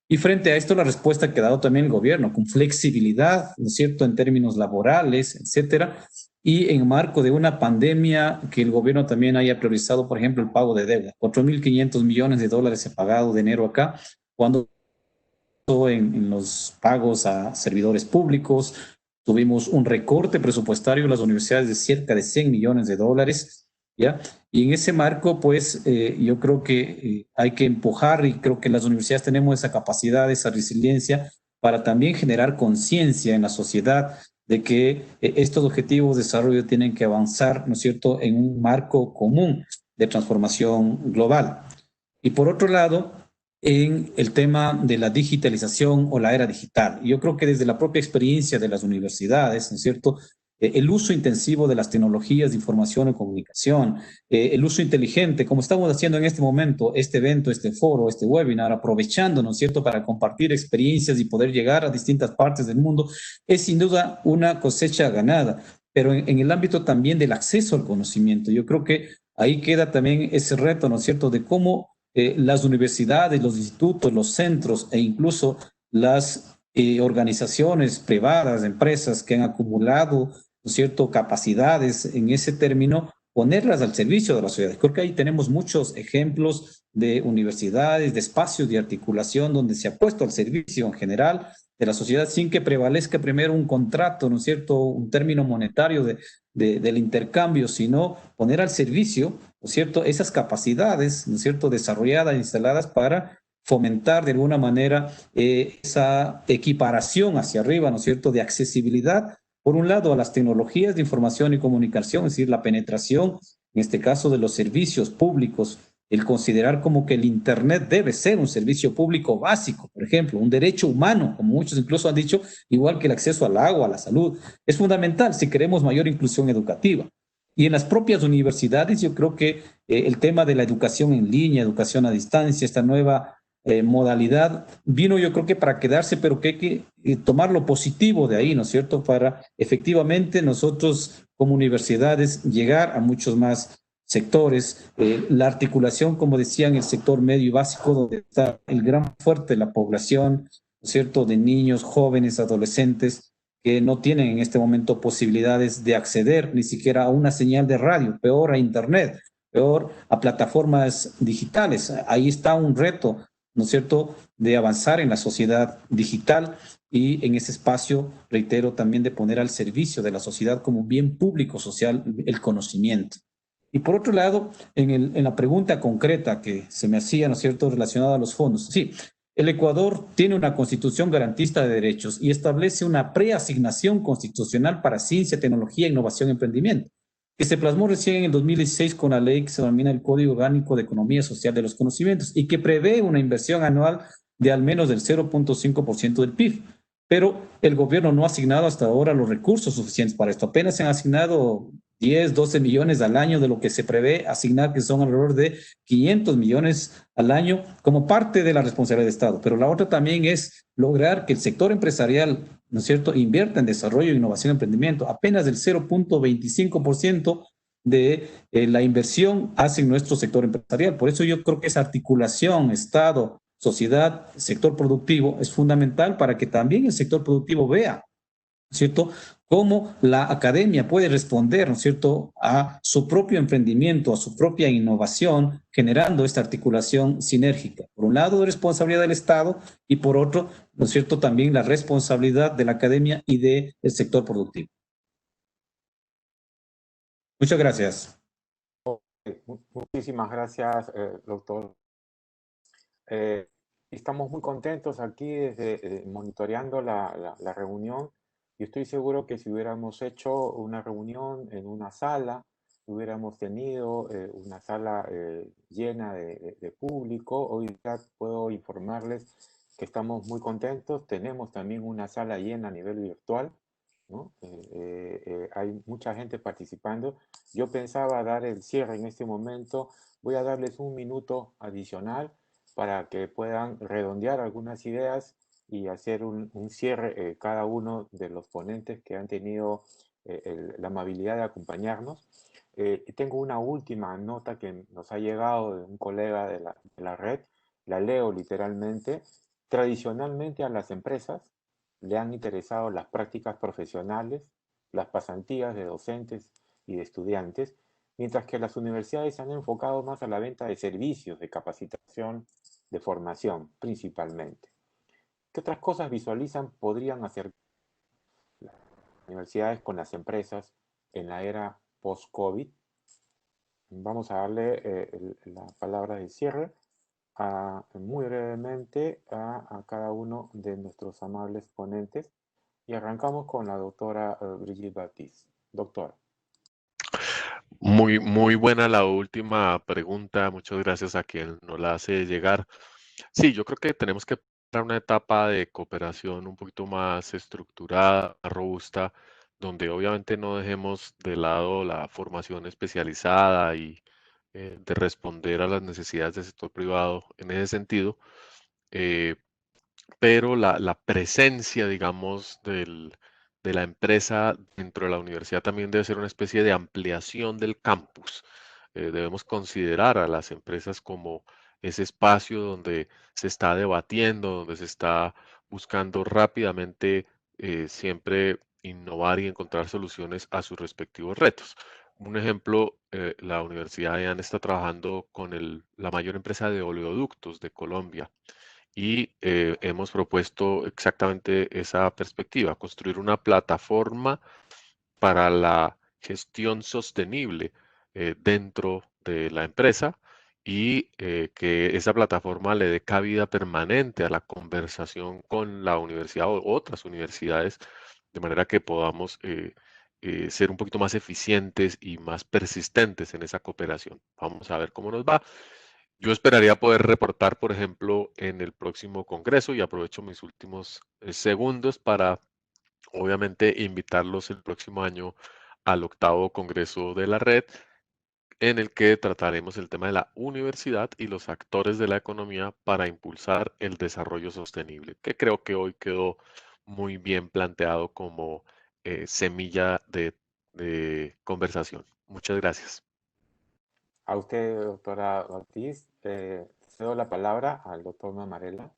Y frente a esto, la respuesta que ha dado también el gobierno, con flexibilidad, ¿no es cierto?, en términos laborales, etcétera, y en marco de una pandemia que el gobierno también haya priorizado, por ejemplo, el pago de deuda. 4.500 millones de dólares se ha pagado de enero acá, cuando en los pagos a servidores públicos, tuvimos un recorte presupuestario en las universidades de cerca de 100 millones de dólares, ¿ya? Y en ese marco, pues, yo creo que hay que empujar y creo que las universidades tenemos esa capacidad, esa resiliencia para también generar conciencia en la sociedad de que estos objetivos de desarrollo tienen que avanzar, ¿no es cierto?, en un marco común de transformación global. Y por otro lado, en el tema de la digitalización o la era digital. Yo creo que desde la propia experiencia de las universidades, ¿no es cierto?, el uso intensivo de las tecnologías de información y comunicación, el uso inteligente, como estamos haciendo en este momento, este evento, este foro, este webinar, aprovechando, ¿no es cierto?, para compartir experiencias y poder llegar a distintas partes del mundo, es sin duda una cosecha ganada, pero en el ámbito también del acceso al conocimiento. Yo creo que ahí queda también ese reto, ¿no es cierto?, de cómo las universidades, los institutos, los centros e incluso las organizaciones privadas, empresas que han acumulado, ¿no es cierto?, capacidades en ese término, ponerlas al servicio de la sociedad. Creo que ahí tenemos muchos ejemplos de universidades, de espacios de articulación donde se ha puesto al servicio en general de la sociedad sin que prevalezca primero un contrato, ¿no es cierto?, un término monetario del intercambio, sino poner al servicio, ¿no es cierto?, esas capacidades, ¿no es cierto?, desarrolladas, instaladas para fomentar de alguna manera esa equiparación hacia arriba, ¿no es cierto?, de accesibilidad, por un lado, a las tecnologías de información y comunicación, es decir, la penetración, en este caso, de los servicios públicos, el considerar como que el Internet debe ser un servicio público básico, por ejemplo, un derecho humano, como muchos incluso han dicho, igual que el acceso al agua, a la salud, es fundamental si queremos mayor inclusión educativa. Y en las propias universidades yo creo que el tema de la educación en línea, educación a distancia, esta nueva modalidad vino yo creo que para quedarse, pero que hay que tomar lo positivo de ahí, ¿no es cierto?, para efectivamente nosotros como universidades llegar a muchos más sectores, la articulación, como decía, en el sector medio y básico, donde está el gran fuerte de la población, ¿no es cierto?, de niños, jóvenes, adolescentes, que no tienen en este momento posibilidades de acceder ni siquiera a una señal de radio, peor a Internet, peor a plataformas digitales. Ahí está un reto, ¿no es cierto?, de avanzar en la sociedad digital y en ese espacio, reitero, también de poner al servicio de la sociedad como un bien público social el conocimiento. Y por otro lado, en la pregunta concreta que se me hacía, ¿no es cierto?, relacionada a los fondos. Sí, el Ecuador tiene una constitución garantista de derechos y establece una preasignación constitucional para ciencia, tecnología, innovación y emprendimiento, que se plasmó recién en el 2016 con la ley que se denomina el Código Orgánico de Economía Social de los Conocimientos y que prevé una inversión anual de al menos del 0.5% del PIB. Pero el gobierno no ha asignado hasta ahora los recursos suficientes para esto. Apenas se han asignado 10, 12 millones al año de lo que se prevé asignar, que son alrededor de 500 millones al año como parte de la responsabilidad del Estado. Pero la otra también es lograr que el sector empresarial, ¿no es cierto?, invierta en desarrollo, innovación y emprendimiento. Apenas del 0.25% de la inversión hace en nuestro sector empresarial. Por eso yo creo que esa articulación Estado, sociedad, sector productivo es fundamental para que también el sector productivo vea, ¿cierto?, cómo la academia puede responder, ¿no es cierto?, a su propio emprendimiento, a su propia innovación, generando esta articulación sinérgica. Por un lado, responsabilidad del Estado y por otro, ¿no es cierto?, también la responsabilidad de la academia y del sector productivo. Muchas gracias. Muchísimas gracias, doctor. Estamos muy contentos aquí desde monitoreando la reunión. Yo estoy seguro que si hubiéramos hecho una reunión en una sala, hubiéramos tenido una sala llena de público. Hoy ya puedo informarles que estamos muy contentos. Tenemos también una sala llena a nivel virtual, ¿no? Hay mucha gente participando. Yo pensaba dar el cierre en este momento. Voy a darles un minuto adicional para que puedan redondear algunas ideas y hacer un cierre cada uno de los ponentes que han tenido la amabilidad de acompañarnos. Tengo una última nota que nos ha llegado de un colega de la red, la leo literalmente. Tradicionalmente a las empresas le han interesado las prácticas profesionales, las pasantías de docentes y de estudiantes, mientras que las universidades se han enfocado más a la venta de servicios de capacitación, de formación principalmente. ¿Qué otras cosas visualizan podrían hacer las universidades con las empresas en la era post-COVID? Vamos a darle la palabra de cierre muy brevemente a cada uno de nuestros amables ponentes y arrancamos con la doctora Brigitte Baptiste. Doctora. Muy buena la última pregunta. Muchas gracias a quien nos la hace llegar. Sí, yo creo que tenemos que pasar a una etapa de cooperación un poquito más estructurada, más robusta, donde obviamente no dejemos de lado la formación especializada y de responder a las necesidades del sector privado en ese sentido. eh, pero la presencia, digamos, de la empresa dentro de la universidad también debe ser una especie de ampliación del campus. Debemos considerar a las empresas como ese espacio donde se está debatiendo, donde se está buscando rápidamente siempre innovar y encontrar soluciones a sus respectivos retos. Un ejemplo, la Universidad de AN está trabajando con la mayor empresa de oleoductos de Colombia y hemos propuesto exactamente esa perspectiva, construir una plataforma para la gestión sostenible dentro de la empresa y que esa plataforma le dé cabida permanente a la conversación con la universidad o otras universidades, de manera que podamos ser un poquito más eficientes y más persistentes en esa cooperación. Vamos a ver cómo nos va. Yo esperaría poder reportar, por ejemplo, en el próximo congreso y aprovecho mis últimos segundos para, obviamente, invitarlos el próximo año al 8º Congreso de la Red, en el que trataremos el tema de la universidad y los actores de la economía para impulsar el desarrollo sostenible, que creo que hoy quedó muy bien planteado como semilla de conversación. Muchas gracias. A usted, doctora Ortiz, cedo la palabra al doctor Mamarela.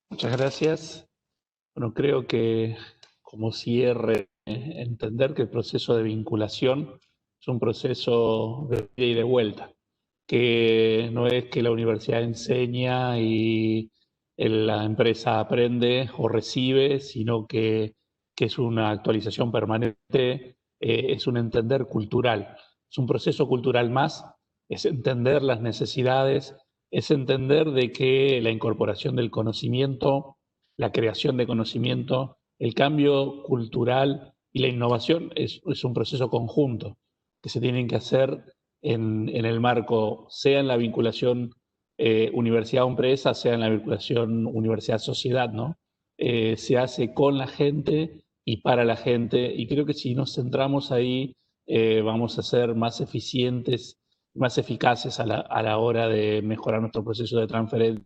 Muchas gracias. Bueno, creo que como cierre, entender que el proceso de vinculación es un proceso de ida y de vuelta, que no es que la universidad enseña y la empresa aprende o recibe, sino que es una actualización permanente, es un entender cultural, es un proceso cultural más, es entender las necesidades, es entender de que la incorporación del conocimiento, la creación de conocimiento, el cambio cultural y la innovación es un proceso conjunto que se tienen que hacer en el marco, sea en la vinculación universidad-empresa, sea en la vinculación universidad-sociedad, ¿no? Se hace con la gente y para la gente, y creo que si nos centramos ahí, vamos a ser más eficientes, más eficaces a la hora de mejorar nuestro proceso de transferencia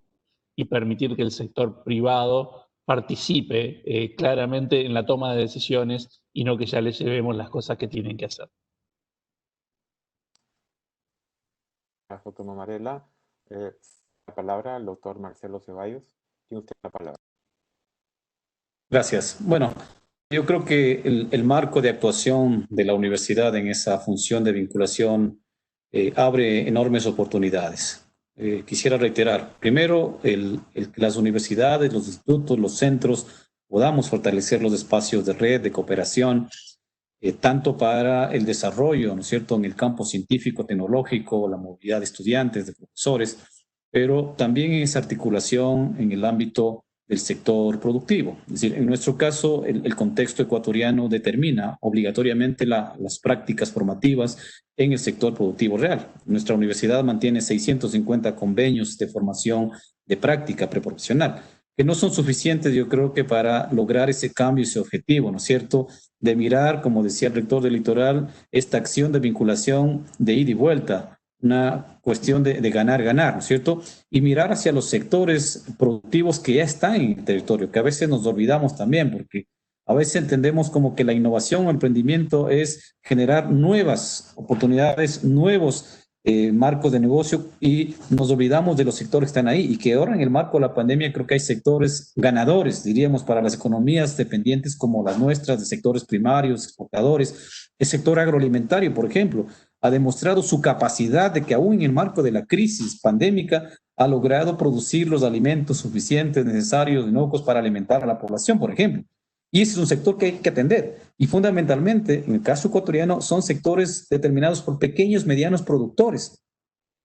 y permitir que el sector privado participe claramente en la toma de decisiones y no que ya les llevemos las cosas que tienen que hacer. Gracias, doctor Mamarela. La palabra al doctor Marcelo Ceballos. Tiene usted la palabra. Gracias. Bueno, yo creo que el marco de actuación de la universidad en esa función de vinculación abre enormes oportunidades. Quisiera reiterar, primero, que las universidades, los institutos, los centros, podamos fortalecer los espacios de red, de cooperación, tanto para el desarrollo, ¿no es cierto?, en el campo científico, tecnológico, la movilidad de estudiantes, de profesores, pero también en esa articulación en el ámbito del sector productivo. Es decir, en nuestro caso, el contexto ecuatoriano determina obligatoriamente las prácticas formativas en el sector productivo real. Nuestra universidad mantiene 650 convenios de formación de práctica preprofesional, que no son suficientes, yo creo que para lograr ese cambio, ese objetivo, ¿no es cierto?, de mirar, como decía el rector del Litoral, esta acción de vinculación de ida y vuelta, una cuestión de ganar, ganar, ¿no es cierto? Y mirar hacia los sectores productivos que ya están en el territorio, que a veces nos olvidamos también, porque a veces entendemos como que la innovación o emprendimiento es generar nuevas oportunidades, nuevos marcos de negocio y nos olvidamos de los sectores que están ahí y que ahora en el marco de la pandemia creo que hay sectores ganadores, diríamos, para las economías dependientes como las nuestras, de sectores primarios, exportadores. El sector agroalimentario, por ejemplo, ha demostrado su capacidad de que aún en el marco de la crisis pandémica ha logrado producir los alimentos suficientes, necesarios, inocuos para alimentar a la población, por ejemplo. Y ese es un sector que hay que atender. Y fundamentalmente, en el caso ecuatoriano, son sectores determinados por pequeños, medianos productores.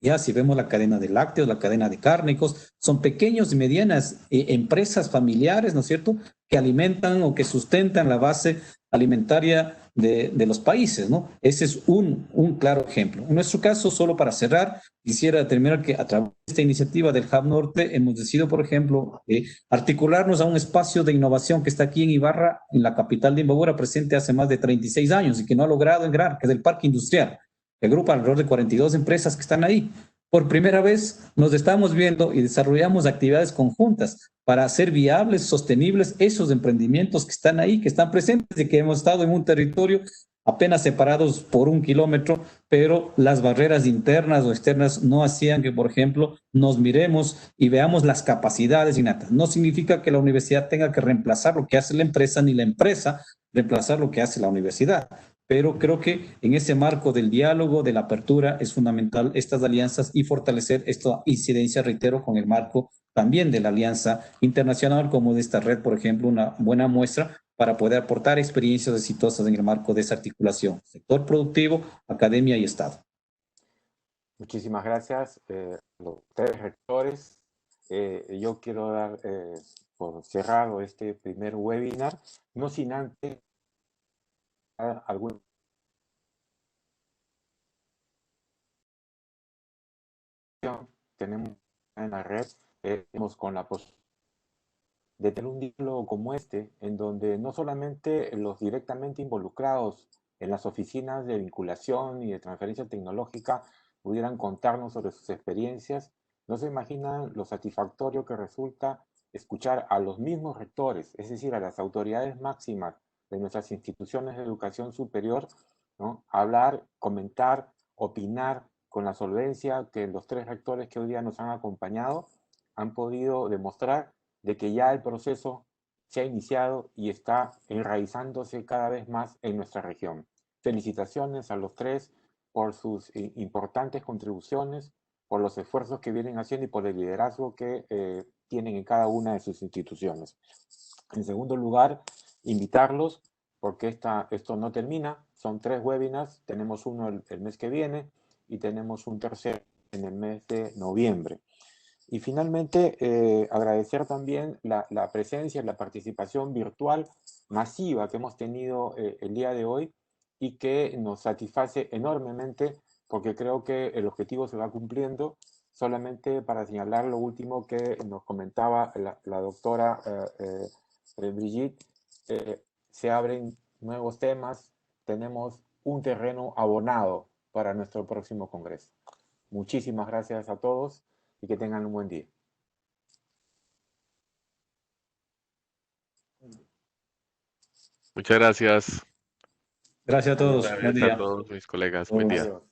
Ya si vemos la cadena de lácteos, la cadena de cárnicos, son pequeños y medianas empresas familiares, ¿no es cierto?, que alimentan o que sustentan la base alimentaria de los países, ¿no? Ese es un claro ejemplo. En nuestro caso, solo para cerrar, quisiera determinar que a través de esta iniciativa del Hub Norte hemos decidido, por ejemplo, articularnos a un espacio de innovación que está aquí en Ibarra, en la capital de Imbabura, presente hace más de 36 años y que no ha logrado entrar, que es el Parque Industrial, que agrupa alrededor de 42 empresas que están ahí. Por primera vez nos estamos viendo y desarrollamos actividades conjuntas para hacer viables, sostenibles esos emprendimientos que están ahí, que están presentes y que hemos estado en un territorio apenas separados por 1 kilómetro, pero las barreras internas o externas no hacían que, por ejemplo, nos miremos y veamos las capacidades innatas. No significa que la universidad tenga que reemplazar lo que hace la empresa, ni la empresa reemplazar lo que hace la universidad. Pero creo que en ese marco del diálogo, de la apertura, es fundamental estas alianzas y fortalecer esta incidencia, reitero, con el marco también de la alianza internacional, como de esta red, por ejemplo, una buena muestra para poder aportar experiencias exitosas en el marco de esa articulación, sector productivo, academia y Estado. Muchísimas gracias, los tres rectores. Yo quiero dar por cerrado este primer webinar, no sin antes algún tenemos en la red, tenemos con la posibilidad de tener un diálogo como este, en donde no solamente los directamente involucrados en las oficinas de vinculación y de transferencia tecnológica pudieran contarnos sobre sus experiencias, no se imaginan lo satisfactorio que resulta escuchar a los mismos rectores, es decir, a las autoridades máximas de nuestras instituciones de educación superior, ¿no?, hablar, comentar, opinar con la solvencia que los tres rectores que hoy día nos han acompañado han podido demostrar de que ya el proceso se ha iniciado y está enraizándose cada vez más en nuestra región. Felicitaciones a los tres por sus importantes contribuciones, por los esfuerzos que vienen haciendo y por el liderazgo que tienen en cada una de sus instituciones. En segundo lugar, invitarlos, porque esto no termina, son 3 webinars, tenemos uno el mes que viene y tenemos un tercero en el mes de noviembre. Y finalmente, agradecer también la presencia y la participación virtual masiva que hemos tenido el día de hoy y que nos satisface enormemente porque creo que el objetivo se va cumpliendo. Solamente para señalar lo último que nos comentaba la doctora Brigitte, se abren nuevos temas, tenemos un terreno abonado para nuestro próximo congreso. Muchísimas gracias a todos y que tengan un buen día. Muchas gracias. Gracias a todos. Buen Gracias día. a todos mis colegas. Buen día. Adiós.